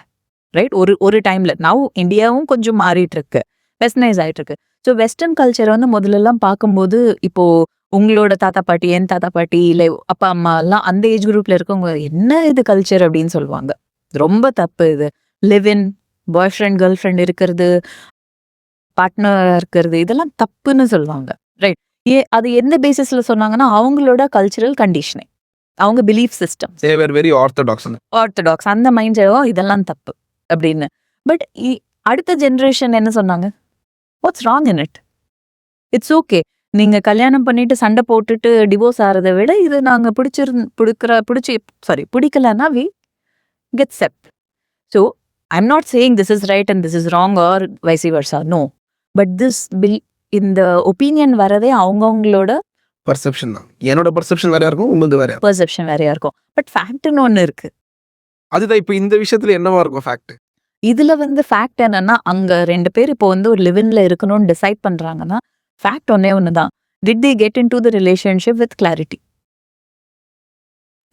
ரைட்? ஒரு டைம்ல நவ் இந்தியாவும் கொஞ்சம் மாறிட்டு இருக்கு, வெஸ்டர்னைஸ் ஆயிட்டு இருக்கு. ஸோ வெஸ்டர்ன் கல்ச்சர் வந்து முதல்ல எல்லாம் பார்க்கும்போது, இப்போ உங்களோட தாத்தா பாட்டி, என் தாத்தா பாட்டி, இல்லை அப்பா அம்மா எல்லாம் அந்த ஏஜ் குரூப்ல இருக்கவங்க, என்ன இது கல்ச்சர் அப்படின்னு சொல்லுவாங்க. ரொம்ப தப்பு இது. Live in, bye friend girl friend இருக்கிறது, பார்ட்னர் இருக்கிறது, இதெல்லாம் தப்புன்னு சொல்லுவாங்க. ரைட்? அது எந்த பேசிஸ்ல சொன்னாங்கன்னா, அவங்களோட கல்ச்சரல் கண்டிஷனிங், அவங்க பிலீஃப் சிஸ்டம், வெரி ஆர்த்தடாக்ஸ் அந்த மைண்ட் இதெல்லாம் தப்பு அப்படின்னு. பட் அடுத்த ஜெனரேஷன் என்ன சொன்னாங்க? What's wrong in it? It's okay. நீங்க கல்யாணம் பண்ணிட்டு சண்டை போட்டுட்டு டிவோர்ஸ் ஆறதை விட, இது நாங்க பிடிக்கலன்னா வி கெட் செப்ட். So I am not saying this is right and this is wrong or vice versa. No, but this இந்த ஒப்பீனியன் வரதே அவங்கவங்களோட பர்செப்ஷன் தான். என்னோட பர்செப்ஷன் வேறையா இருக்கும், உங்களது வேறையா இருக்கும். பெர்செப்ஷன் வேறையா இருக்கும். பட் ஃபேக்ட்னு ஒண்ணு இருக்கு. அதுதான் இப்ப இந்த விஷயத்துல என்னவா இருக்கும் ஃபேக்ட்? இதுல வந்து ஃபேக்ட் என்னன்னா, அங்க 2 பேர் இப்போ வந்து ஒரு லிவ்-இன்ல இருக்கணும்னு டிசைட் பண்றாங்கன்னா, ஃபேக்ட் ஒண்ணே ஒண்ணுதான். Did they get into the relationship with clarity?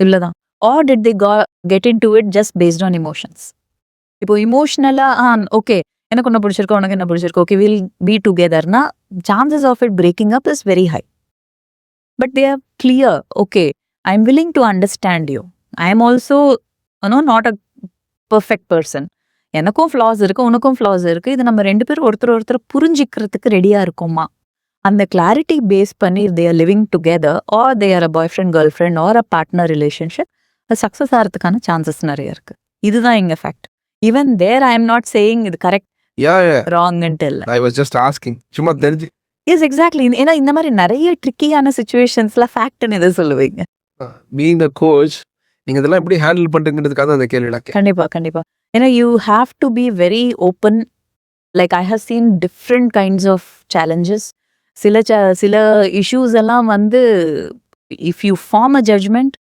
இவ்வளவுதான். Or did they get into it just based on emotions? இப்போ இமோஷனலா ஓகே எனக்கு ஒண்ணு பிடிச்சிருக்கு, உனக்கு என்ன பிடிச்சிருக்கு, ஓகே வில் பி டுகெதர்னா chances of it breaking up is very high. But they are clear, okay I am willing to understand you. I am also not a perfect person. எனக்கும் ஃப்ளாஸ் இருக்கு, உனக்கும் ஃப்ளாஸ் இருக்கு. இது நம்ம 2 பேரும் ஒருத்தர் புரிஞ்சிக்கிறதுக்கு ரெடியா இருக்கோமா? அந்த கிளாரிட்டி பேஸ் பண்ணி they are living together or they are a boyfriend girlfriend or a partner relationship, அது சக்ஸஸ் ஆகிறதுக்கான சான்சஸ் நிறைய இருக்கு. இதுதான் இங்க fact. Even there I am not saying இது கரெக்ட் யா ராங்ன்ட்டு இல்லை. ஐ வாஸ் ஜஸ்ட் ஆஸ்கிங், சும்மா தெரிஞ்சு. Yes exactly. ஏன்னா இந்த மாதிரி நிறைய ட்ரிக்கியான சுச்சுவேஷன்ஸ்ல ஃபேக்ட்னு எதை சொல்லுவீங்க? பீயிங் அ கோச், நீங்க இதெல்லாம் எப்படி ஹேண்டில் பண்றீங்கிறதுக்காக அந்த கேள்வி நான் கண்டிப்பா கண்டிப்பா. ஏன்னா you have to be very open. Like I have seen different kinds of challenges. சில இஷ்யூஸ் எல்லாம் வந்து if you form a judgement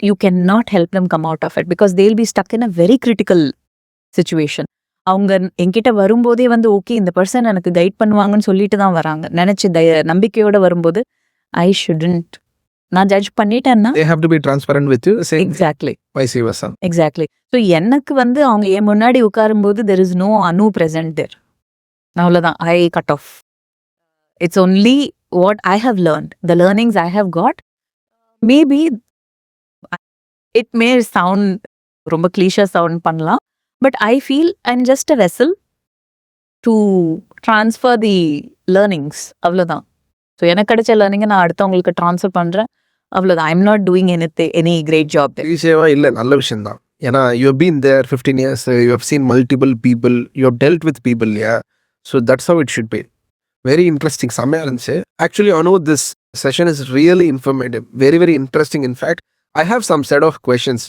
you cannot help them come out of it because they'll be stuck in a very critical situation. அவங்க என்கிட்ட வரும்போதே வந்து okay இந்த person எனக்கு guide பண்ணுவாங்கன்னு சொல்லிட்டு தான் வராங்க. நினைச்சு நம்பிக்கையோட வரும்போது ஐ ஷுடன்ட், நான் ஜட்ஜ் பண்ணிட்டேன்னா they have to be transparent with you, saying exactly vice versa. Exactly. So எனக்கு வந்து அவங்க என் முன்னாடி உட்காரும்போது தெர் இஸ் நோ அனு பிரசன்ட் தேர். அவ்வளோதான், I cut off. It's only what I have learnt, the learnings I have got. Maybe it may sound ரொம்ப கிளீஷா சவுண்ட் பண்ணலாம், but I feel I am just a vessel to transfer the learnings. அவ்வளோதான். So எனக்கு கிடைச்ச லேர்னிங்கை நான் அடுத்தவங்களுக்கு transfer பண்ணுறேன், அவ்வளோதான். I am not doing any great job. ஈஸியாவா இல்லை, நல்ல விஷயம் தான். ஏன்னா you have been there 15 years, you have seen multiple people, you have dealt with people. Yeah, so that's how it should be. Very interesting, செம்மையாக இருந்துச்சு. Actually I know this session is really informative, very very interesting. In fact I have some set of questions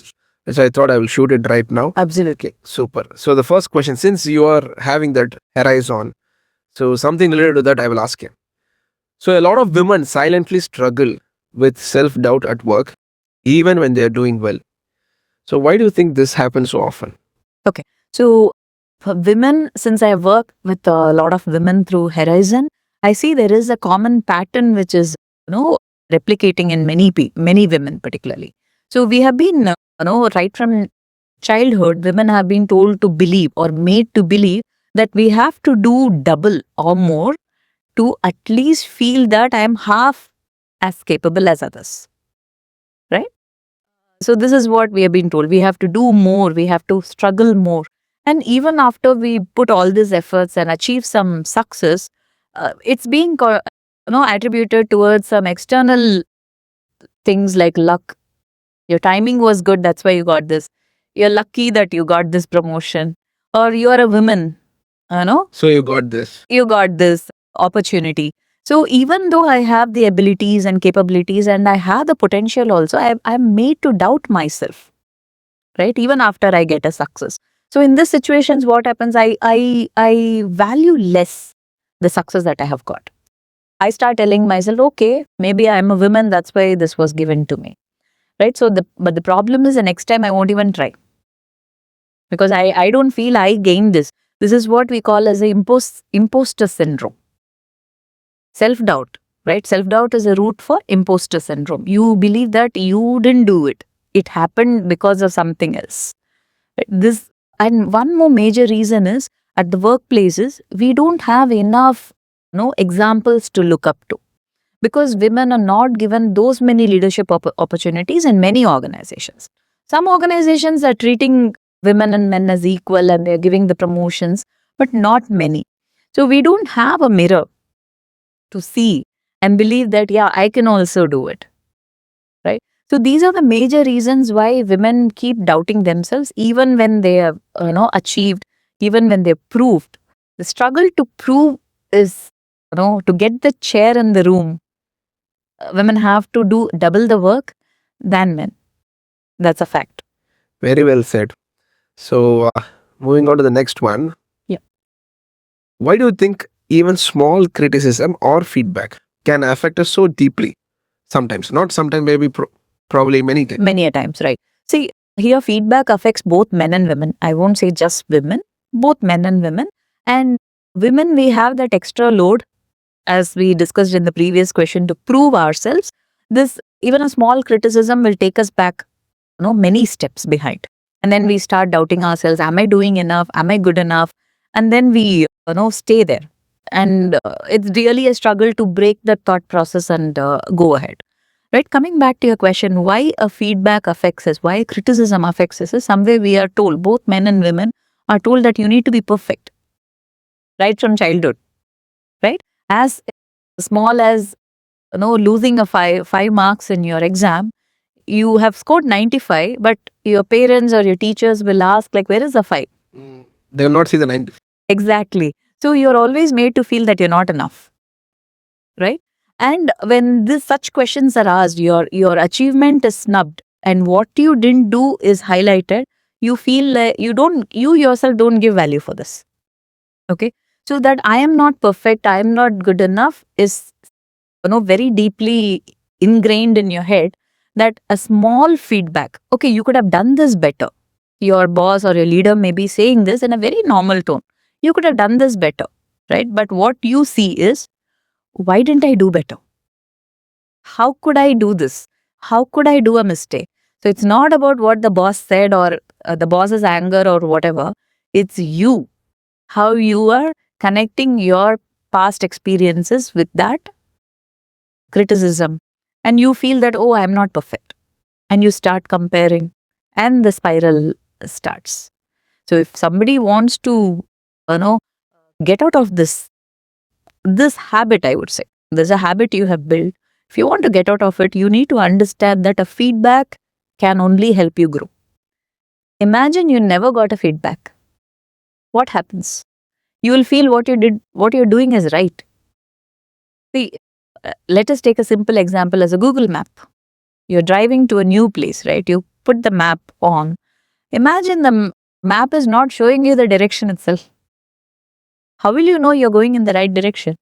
which I thought I will shoot it right now. Absolutely. Super. So the first question, since you are having that horizon, so something related to that I will ask you. So a lot of women silently struggle with self-doubt at work, even when they are doing well. So why do you think this happens so often? Okay. So for women, since I work with a lot of women through Horizon, I see there is a common pattern which is, replicating in many women particularly. So we have been, right from childhood, women have been told to believe or made to believe that we have to do double or more to at least feel that I am half as capable as others. Right? So this is what we have been told. We have to do more, we have to struggle more. And even after we put all these efforts and achieve some success, it's being attributed towards some external things like luck. Your timing was good, that's why you got this. You're lucky that you got this promotion. Or you're a woman, So you got this. you got this opportunity. So even though I have the abilities and capabilities and I have the potential also, I'm made to doubt myself. Right? Even after I get a success. So in these situations, what happens? I value less the success that I have got. I start telling myself, okay, maybe I'm a woman, that's why this was given to me. Right? So but the problem is the next time I won't even try. Because I don't feel I gained this. This is what we call as a imposter syndrome. Self-doubt, right? Self-doubt is a root for imposter syndrome. You believe that you didn't do it. It happened because of something else. Right? And one more major reason is at the workplaces, we don't have enough examples to look up to. Because women are not given those many leadership opportunities in many organizations. Some organizations are treating women and men as equal and they're giving the promotions, but not many. So we don't have a mirror to see and believe that, yeah, I can also do it. Right? So these are the major reasons why women keep doubting themselves, even when they have achieved, even when they've proved. The struggle to prove is, to get the chair in the room. Women have to do double the work than men. That's a fact. Very well said. So moving on to the next one. Yeah. Why do you think even small criticism or feedback can affect us so deeply. Sometimes, not sometimes, maybe probably many times. Many a times, right? See, here feedback affects both men and women. I won't say just women, both men and women. And women, we have that extra load, as we discussed in the previous question, to prove ourselves. This, even a small criticism will take us back, many steps behind. And then we start doubting ourselves. Am I doing enough? Am I good enough? And then we, stay there. And it's really a struggle to break the thought process and go ahead. Right? Coming back to your question, why a feedback affects us, why criticism affects us, is somewhere we are told, both men and women are told that you need to be perfect, right from childhood, right? As small as, losing a five marks in your exam, you have scored 95, but your parents or your teachers will ask, like, where is the 5? They will not see the 90. Exactly. So you're always made to feel that you're not enough, right? And when such questions are asked, your achievement is snubbed, and what you didn't do is highlighted. You feel like you yourself don't give value for this. Okay, so that I am not perfect, I am not good enough is, very deeply ingrained in your head. That a small feedback, okay, you could have done this better. Your boss or your leader may be saying this in a very normal tone. You could have done this better, right? But what you see is, why didn't I do better? How could I do this? How could I do a mistake? So it's not about what the boss said or the boss's anger or whatever. It's you, how you are connecting your past experiences with that criticism. And you feel that, oh, I'm not perfect. And you start comparing, and the spiral starts. So if somebody wants to, get out of this habit, I would say, there's a habit you have built. If you want to get out of it, you need to understand that a feedback can only help you grow. Imagine you never got a feedback. What happens? You will feel what you're doing is right. See, let us take a simple example as a Google map. You're driving to a new place, right? You put the map on. Imagine the map is not showing you the direction itself. How will you know you're going in the right direction?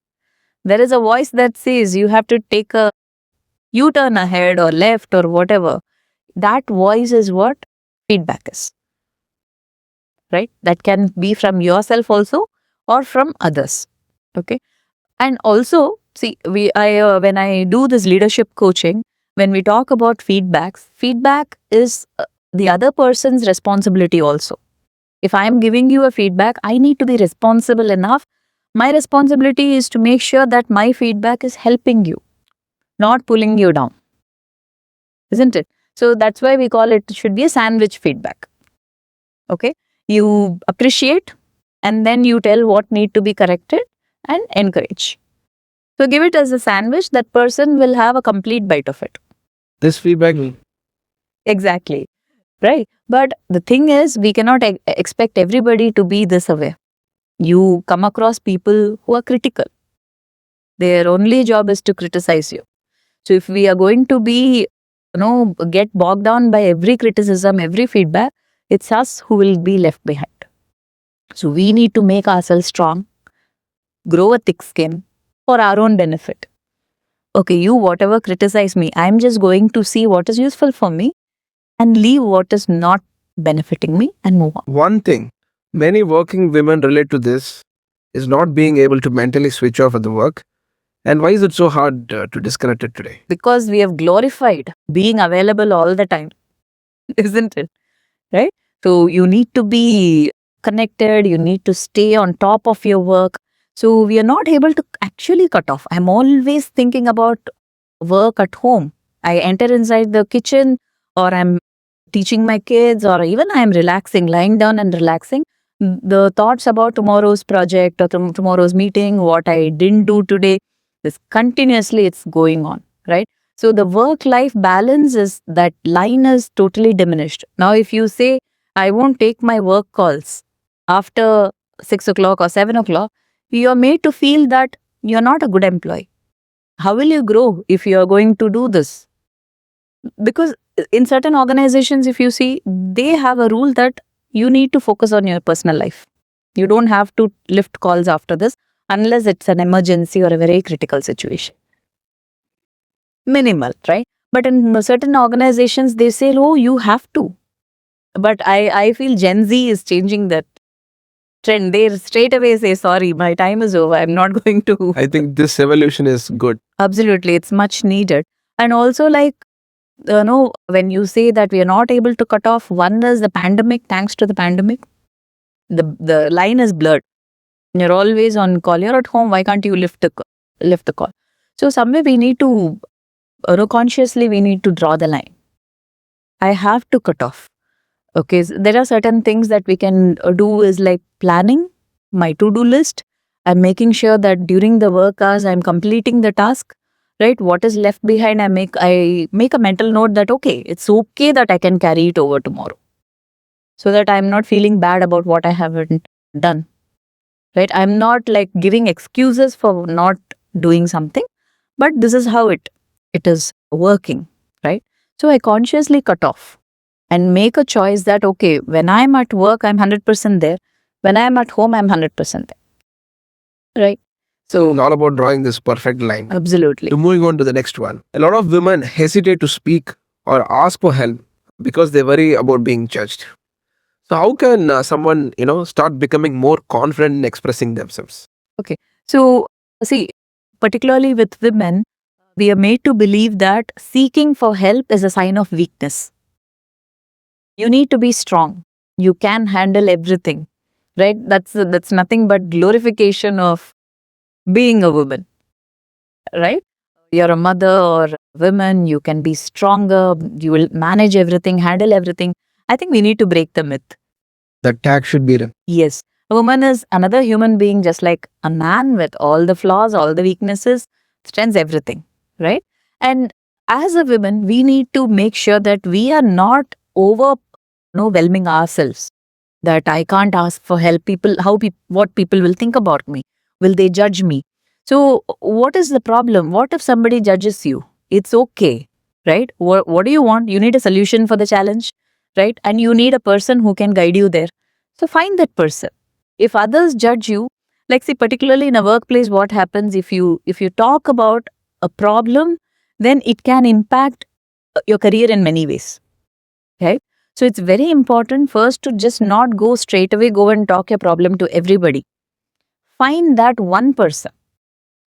There is a voice that says you have to take a U-turn ahead or left or whatever. That voice is what feedback is, right? That can be from yourself also or from others. Okay. And also, see, when I do this leadership coaching, when we talk about feedback is the other person's responsibility also. If I am giving you a feedback, I need to be responsible enough. My responsibility is to make sure that my feedback is helping you, not pulling you down. Isn't it? So that's why we call it should be a sandwich feedback. Okay. You appreciate and then you tell what need to be corrected and encourage. So give it as a sandwich, that person will have a complete bite of it. This feedback. Exactly. Right. But the thing is, we cannot expect everybody to be this aware. You come across people who are critical. Their only job is to criticize you. So if we are going to be, get bogged down by every criticism, every feedback, it's us who will be left behind. So we need to make ourselves strong, grow a thick skin for our own benefit. Okay, you whatever criticize me, I'm just going to see what is useful for me and leave what is not benefiting me and move on. One thing many working women relate to this is not being able to mentally switch off at the work. And why is it so hard to disconnect it today? Because we have glorified being available all the time, isn't it? Right? So you need to be connected, you need to stay on top of your work. So we are not able to actually cut off. I'm always thinking about work at home. I enter inside the kitchen, or I'm teaching my kids, or even I'm relaxing, lying down and relaxing. The thoughts about tomorrow's project or tomorrow's meeting, what I didn't do today, this continuously it's going on, right? So the work-life balance is, that line is totally diminished. Now, if you say, I won't take my work calls after 6 o'clock or 7 o'clock, you're made to feel that you're not a good employee. How will you grow if you're going to do this? Because in certain organizations, if you see, they have a rule that you need to focus on your personal life. You don't have to lift calls after this. unless it's an emergency or a very critical situation. Minimal, right? But in certain organizations, they say, oh, you have to. But I feel Gen Z is changing that trend. They straight away say, sorry, my time is over. I'm not going to. I think this evolution is good. Absolutely. It's much needed. And also, like, when you say that we are not able to cut off, one is the pandemic, thanks to the pandemic, the line is blurred. You're always on call. You're at home. Why can't you lift the call? So somewhere we need to, consciously we need to draw the line. I have to cut off. Okay, so there are certain things that we can do is like planning my to-do list. I'm making sure that during the work hours I'm completing the task. Right, what is left behind, I make a mental note that okay, it's okay that I can carry it over tomorrow, so that I'm not feeling bad about what I haven't done. Right, I'm not like giving excuses for not doing something, but this is how it is working. Right, so I consciously cut off and make a choice that okay, when I'm at work I'm 100% there, when I'm at home I'm 100% there. Right, So it's all about drawing this perfect line. absolutely. To moving on to the next one. A lot of women hesitate to speak or ask for help because they worry about being judged. So how can someone, start becoming more confident in expressing themselves? So see, particularly with women, we are made to believe that seeking for help is a sign of weakness. You need to be strong. You can handle everything. Right, that's nothing but glorification of being a woman. Right, you're a mother or a woman, you can be stronger, you will manage everything, handle everything. I think we need to break the myth. The tag should be Yes, a woman is another human being just like a man with all the flaws, all the weaknesses, strengths, everything. Right, and as a woman we need to make sure that we are not overwhelming ourselves, that I can't ask for help. What people will think about me? Will they judge me? So, what is the problem? What if somebody judges you? It's okay, right? What do you want? You need a solution for the challenge, right? And you need a person who can guide you there. So, find that person. If others judge you, like see, particularly in a workplace, what happens if you talk about a problem, then it can impact your career in many ways, right? So it's very important first to just not go straight away, go and talk your problem to everybody. Find that one person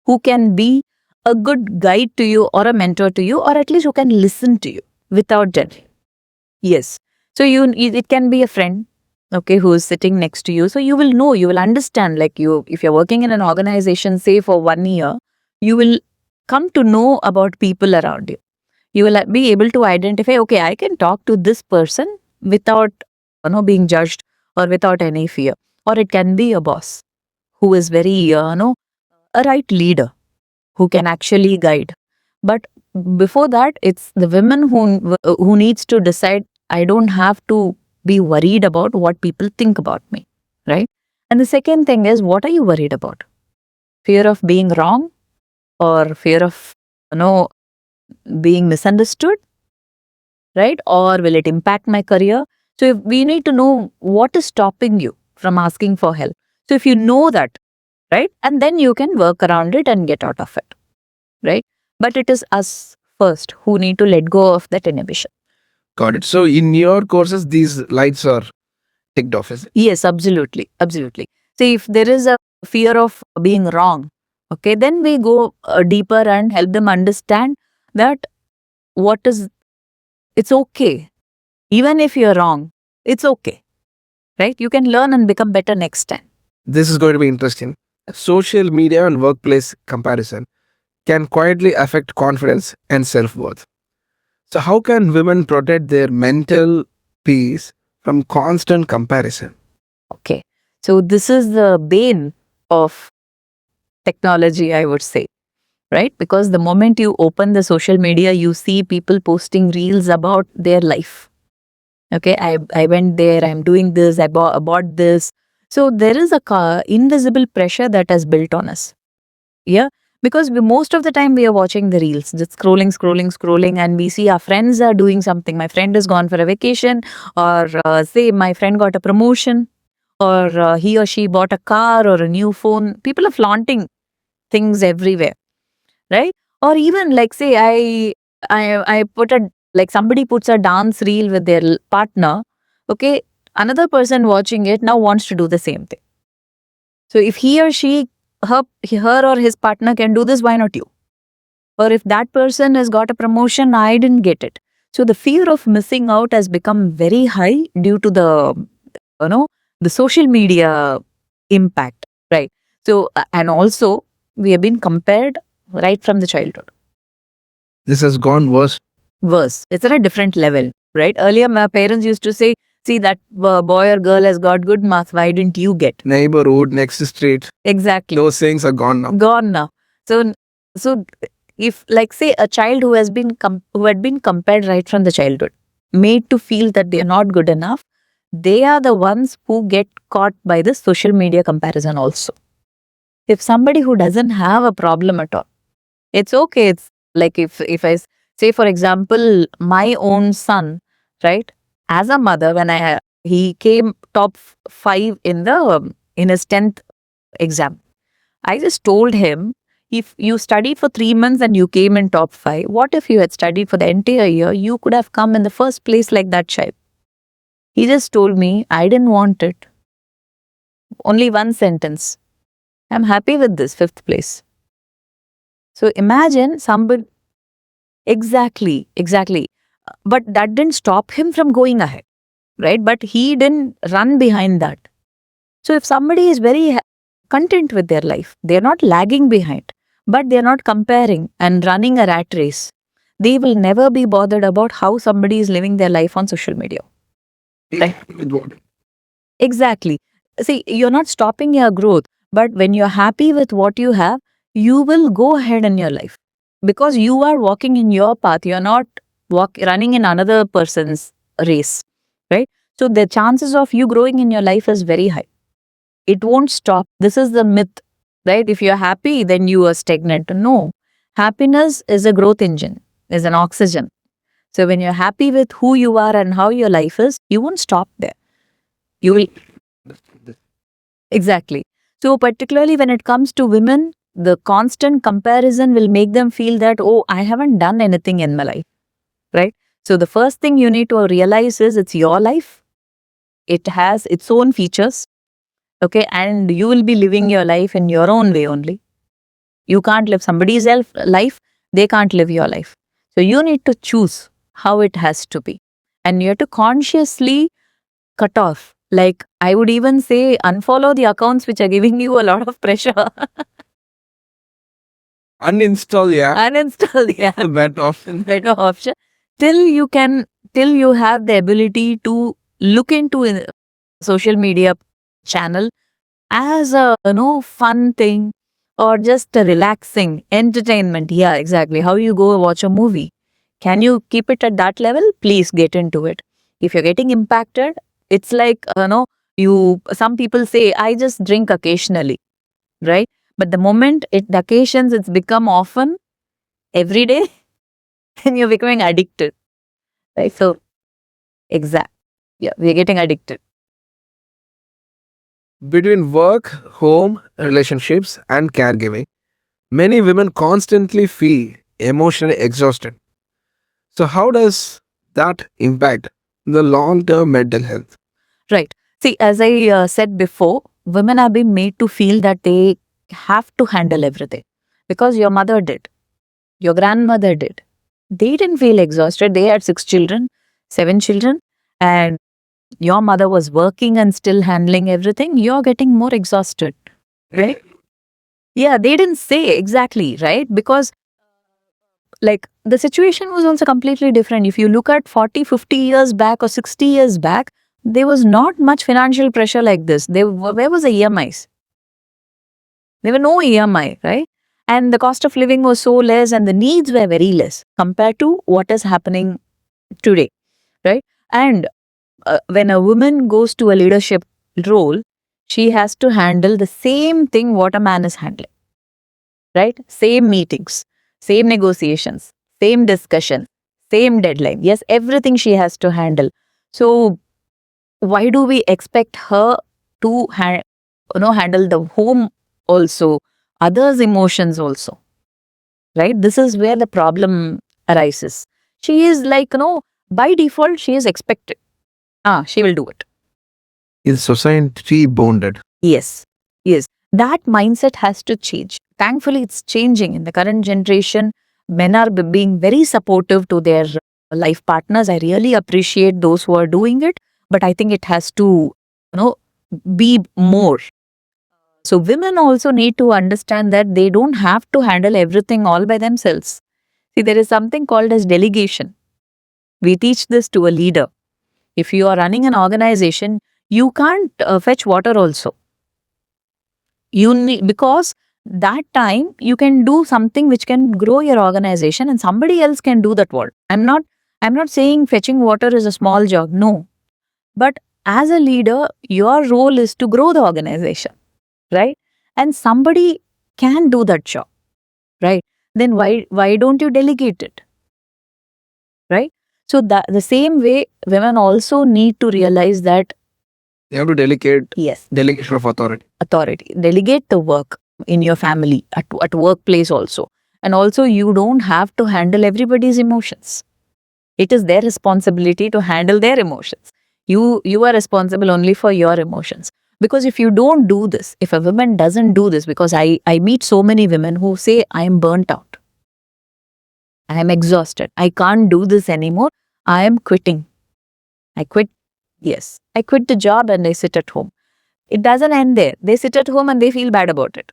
who can be a good guide to you or a mentor to you, or at least who can listen to you without judging. Yes. So it can be a friend, okay, who is sitting next to you. So you will know, you will understand, like if you're working in an organization, say for 1 year, you will come to know about people around you. You will be able to identify, okay, I can talk to this person without being judged or without any fear. Or it can be a boss who is very a right leader who can actually guide. But before that, it's the women who needs to decide, I don't have to be worried about what people think about me, right? And the second thing is, what are you worried about? Fear of being wrong, or fear of being misunderstood, right? Or will it impact my career? So we need to know what is stopping you from asking for help. So if you know that, right, and then you can work around it and get out of it, right? But it is us first who need to let go of that inhibition. Got it. So in your courses, these lights are ticked off, is it? Yes, absolutely. Absolutely. See, if there is a fear of being wrong, okay, then we go deeper and help them understand that it's okay. Even if you're wrong, it's okay, right? You can learn and become better next time. This is going to be interesting. Social media and workplace comparison can quietly affect confidence and self-worth. So how can women protect their mental peace from constant comparison? Okay. So this is the bane of technology, I would say, right? Because the moment you open the social media, you see people posting reels about their life. Okay, I went there, I'm doing this, I bought this. So there is a invisible pressure that has built on us. Yeah, because most of the time we are watching the reels, just scrolling, and we see our friends are doing something. My friend has gone for a vacation, or say my friend got a promotion, or he or she bought a car or a new phone. People are flaunting things everywhere, right? Or even like say I put a like somebody puts a dance reel with their partner. Okay, another person watching it now wants to do the same thing. So if he or she, her or his partner can do this, why not you? Or if that person has got a promotion, I didn't get it. So the fear of missing out has become very high due to you know, the social media impact, right? So, and also we have been compared right from the childhood. This has gone worse. Worse, it's at a different level, right? Earlier, my parents used to say, see, that boy or girl has got good marks, why didn't you get? Neighborhood, next street. Exactly. Those things are gone now. Gone now. So if like say a child who has been who had been compared right from the childhood, made to feel that they are not good enough, they are the ones who get caught by the social media comparison also. If somebody who doesn't have a problem at all, it's okay. It's like if I say, for example, my own son, right? As a mother, when he came top 5 in his 10th exam, I just told him, if you studied for 3 months and you came in top 5, what if you had studied for the entire year? You could have come in the first place like that child. He just told me, I didn't want it. Only one sentence. I'm happy with this 5th place. So imagine somebody. Exactly. But that didn't stop him from going ahead, right? But he didn't run behind that. So if somebody is very content with their life, they're not lagging behind, but they're not comparing and running a rat race, they will never be bothered about how somebody is living their life on social media. Right? With what? Exactly. See, you're not stopping your growth, but when you're happy with what you have, you will go ahead in your life because you are walking in your path. You're not running in another person's race, right? So the chances of you growing in your life is very high. It won't stop. This is the myth, right? If you're happy, then you are stagnant. No. Happiness is a growth engine, is an oxygen. So when you're happy with who you are and how your life is, you won't stop there. You will. Exactly. So particularly when it comes to women, the constant comparison will make them feel that, oh, I haven't done anything in my life, right? So the first thing you need to realize is it's your life. It has its own features. Okay, and you will be living your life in your own way only. You can't live somebody's life, they can't live your life. So you need to choose how it has to be. And you have to consciously cut off. Like I would even say, unfollow the accounts which are giving you a lot of pressure. Uninstall, yeah. Uninstall, yeah. Better option. Better option. Till you have the ability to look into a social media channel as a fun thing or just a relaxing entertainment. Yeah, exactly. How you go watch a movie. Can you keep it at that level? Please get into it. If you're getting impacted, it's like some people say, I just drink occasionally, right? But the moment the occasions it's become often every day, then you're becoming addicted. Right? So exact. Yeah, we're getting addicted. Between work, home, relationships, and caregiving, many women constantly feel emotionally exhausted. So, how does that impact the long term mental health? Right. See, as I said before, women have been made to feel that they have to handle everything because your mother did, your grandmother did. They didn't feel exhausted. They had 6 children, 7 children, and your mother was working and still handling everything. You're getting more exhausted, right? Yeah, they didn't say exactly, right? Because like the situation was also completely different. If you look at 40, 50 years back or 60 years back, there was not much financial pressure like this. Where was the EMIs? There were no EMI, right? And the cost of living was so less and the needs were very less compared to what is happening today, right? And when a woman goes to a leadership role, she has to handle the same thing what a man is handling, right? Same meetings, same negotiations, same discussion, same deadline. Yes, everything she has to handle. So why do we expect her to handle the home also, others' emotions also, right? This is where the problem arises. She is like, by default, she is expected. She will do it. Is society bounded? Yes. Yes. That mindset has to change. Thankfully, it's changing. In the current generation, men are being very supportive to their life partners. I really appreciate those who are doing it, but I think it has to, be more. So women also need to understand that they don't have to handle everything all by themselves. See, there is something called as delegation. We teach this to a leader. If you are running an organization, you can't fetch water also. You need, because that time you can do something which can grow your organization and somebody else can do that work. I'm not saying fetching water is a small job. No. But as a leader, your role is to grow the organization, right? And somebody can do that job, right? Then why don't you delegate it? Right? So that the same way women also need to realize that You have to delegate. yes, Delegation of authority. delegate the work in your family, at workplace also. And also you don't have to handle everybody's emotions. It is their responsibility to handle their emotions. You are responsible only for your emotions. Because if you don't do this, if a woman doesn't do this, because I meet so many women who say, I am burnt out. I am exhausted. I can't do this anymore. I am quitting. I quit. Yes. I quit the job and I sit at home. It doesn't end there. They sit at home and they feel bad about it.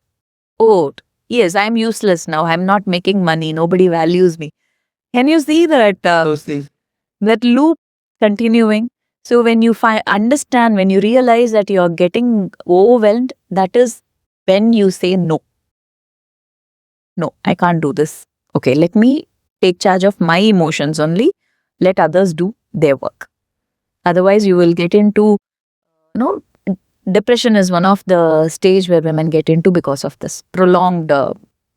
Oh, yes, I'm useless now. I'm not making money. Nobody values me. Can you see that Those things. that loop continuing? So when you understand, when you realize that you're getting overwhelmed, that is when you say no. No, I can't do this. Okay, let me take charge of my emotions only. Let others do their work. Otherwise, you will get into, depression is one of the stage where women get into because of this prolonged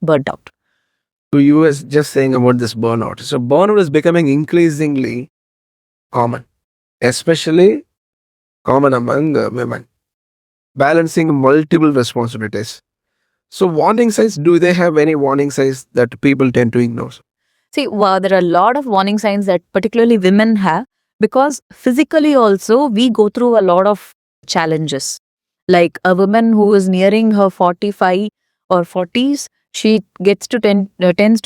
burnt out. So you was just saying about this burnout. So burnout is becoming increasingly common, especially common among women, balancing multiple responsibilities. So warning signs, do they have any warning signs that people tend to ignore? See, there are a lot of warning signs that particularly women have, because physically also we go through a lot of challenges. Like a woman who is nearing her 45 or 40s, she tends to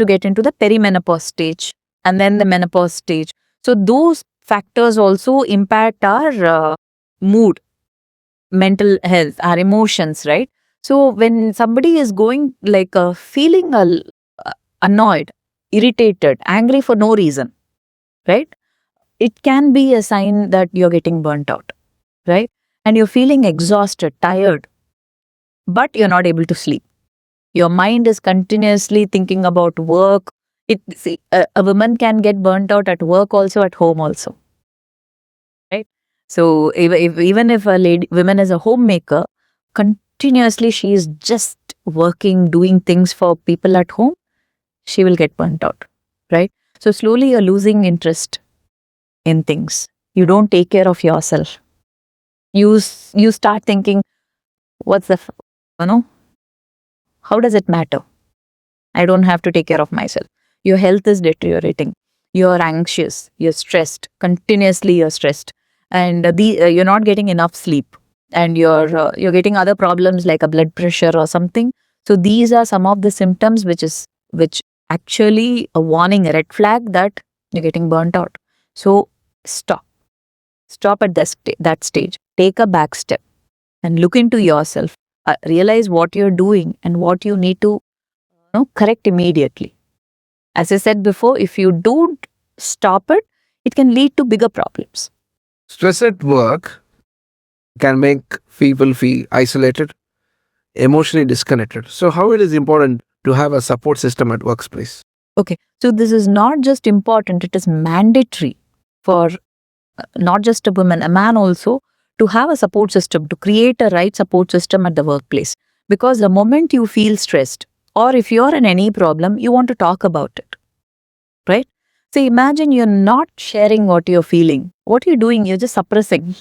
get into the perimenopause stage and then the menopause stage. So those factors also impact our mood, mental health, our emotions, right? So when somebody is going like feeling annoyed, irritated, angry for no reason, right? It can be a sign that you're getting burnt out, right? And you're feeling exhausted, tired, but you're not able to sleep. Your mind is continuously thinking about work. A woman can get burnt out at work also, at home also, right? So even if woman is a homemaker, continuously she is just working, doing things for people at home, she will get burnt out, right? So slowly you're losing interest in things. You don't take care of yourself. You start thinking, what's the, how does it matter? I don't have to take care of myself. Your health is deteriorating. You're anxious. You're stressed. Continuously, you're stressed, and you're not getting enough sleep, and you're getting other problems like a blood pressure or something. So these are some of the symptoms which actually a warning, a red flag that you're getting burnt out. So stop. Stop at that stage. Take a back step and look into yourself. Realize what you're doing and what you need to correct immediately. As I said before, if you don't stop it, it can lead to bigger problems. Stress at work can make people feel isolated, emotionally disconnected. So how it is important to have a support system at workplace? Okay, so this is not just important, it is mandatory for not just a woman, a man also, to have a support system, to create a right support system at the workplace. Because the moment you feel stressed, or if you're in any problem, you want to talk about it, right? So imagine you're not sharing what you're feeling. What you're doing, you're just suppressing.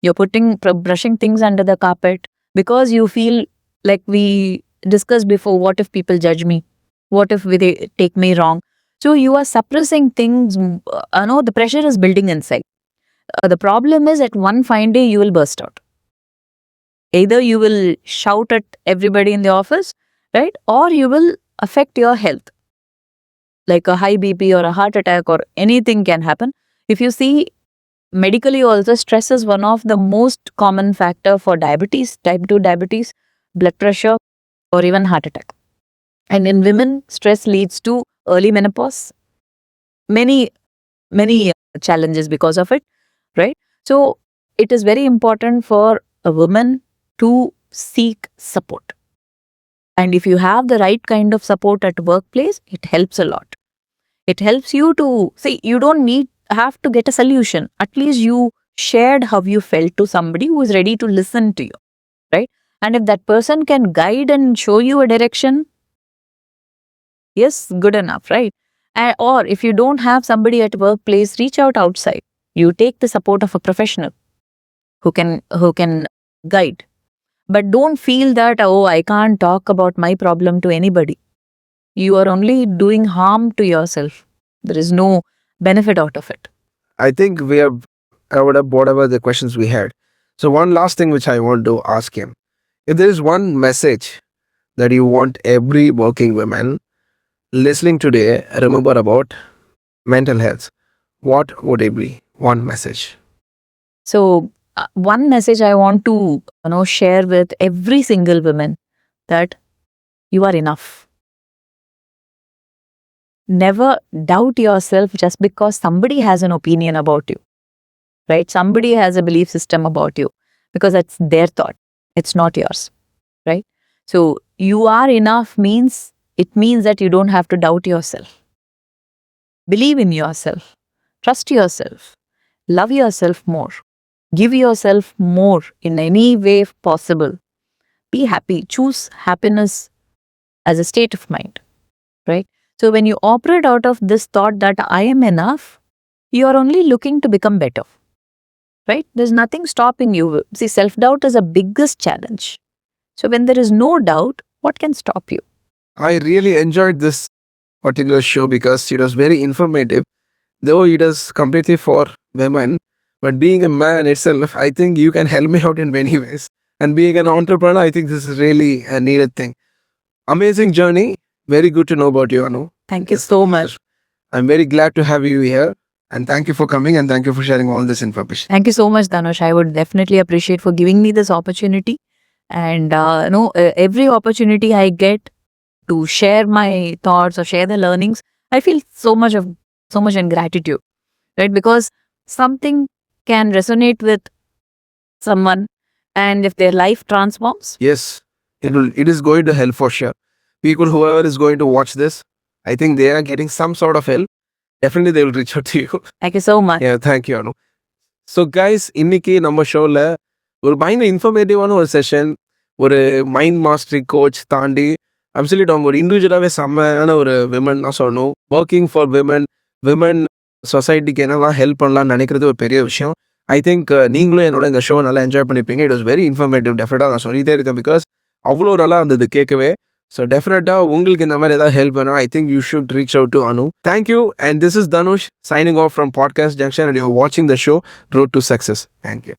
You're brushing things under the carpet because you feel like we discussed before, what if people judge me? What if they take me wrong? So you are suppressing things. The pressure is building inside. The problem is, at one fine day, you will burst out. Either you will shout at everybody in the office, right? Or you will affect your health. Like a high BP or a heart attack or anything can happen. If you see, medically also, stress is one of the most common factor for diabetes, type 2 diabetes, blood pressure, or even heart attack. And in women, stress leads to early menopause. Many challenges because of it, right? So it is very important for a woman to seek support. And if you have the right kind of support at workplace, it helps a lot. It helps you to see, you don't have to get a solution. At least you shared how you felt to somebody who is ready to listen to you, right? And if that person can guide and show you a direction, yes, good enough, right? Or if you don't have somebody at workplace, reach out outside. You take the support of a professional who can guide. But don't feel that, oh, I can't talk about my problem to anybody. You are only doing harm to yourself. There is no benefit out of it. I think we have covered up whatever the questions we had. So one last thing which I want to ask him. If there is one message that you want every working woman listening today remember about mental health, what would it be? One message. So one message I want to share with every single woman, that you are enough. Never doubt yourself just because somebody has an opinion about you, right? Somebody has a belief system about you, because that's their thought. It's not yours, right? So you are enough it means that you don't have to doubt yourself. Believe in yourself. Trust yourself. Love yourself more. Give yourself more in any way possible. Be happy. Choose happiness as a state of mind, right? So when you operate out of this thought that I am enough, you are only looking to become better, right? There's nothing stopping you. See, self-doubt is the biggest challenge. So when there is no doubt, what can stop you? I really enjoyed this particular show because it was very informative, though it is completely for women. But being a man itself, I think you can help me out in many ways. And being an entrepreneur, I think this is really a needed thing. Amazing journey. Very good to know about you, Anu. Thank you so much. I'm very glad to have you here. And thank you for coming and thank you for sharing all this information. Thank you so much, Dhanush. I would definitely appreciate for giving me this opportunity. And every opportunity I get to share my thoughts or share the learnings, I feel so much in gratitude, right? Because something can resonate with someone, and if their life transforms. Yes, it is going to help for sure. People, whoever is going to watch this, I think they are getting some sort of help. Definitely they will reach out to you. Thank you so much. Yeah, thank you, Anu. So guys, இன்னைக்கு நம்ம ஷோவில் ஒரு பயங்கர இன்ஃபர்மேட்டிவான ஒரு session, ஒரு mind mastery coach தாண்டி absolute அவங்க ஒரு இண்டிவிஜுவலாகவே செம்மையான ஒரு விமன் தான் சொல்லணும். ஒர்க்கிங் ஃபார் விமன் சொசைட்டிக்கு என்னெல்லாம் ஹெல்ப் பண்ணலாம்னு நினைக்கிறது ஒரு பெரிய விஷயம். ஐ திங்க் நீங்களும் என்னோட இந்த ஷோ நல்லா என்ஜாய் பண்ணியிருப்பீங்க. It was very informative. டெஃபினட்டாக நான் சொல்லிட்டே இருக்கேன் பிகாஸ் அவ்வளோ நல்லா இருந்தது கேட்கவே. ஸோ டெஃபினட்டாக உங்களுக்கு இந்த மாதிரி ஏதாவது ஹெல்ப் வேணும், I think you should reach out to Anu. Thank you. And this is Dhanush signing off from Podcast Junction, and you're watching the show Road to Success. Thank you.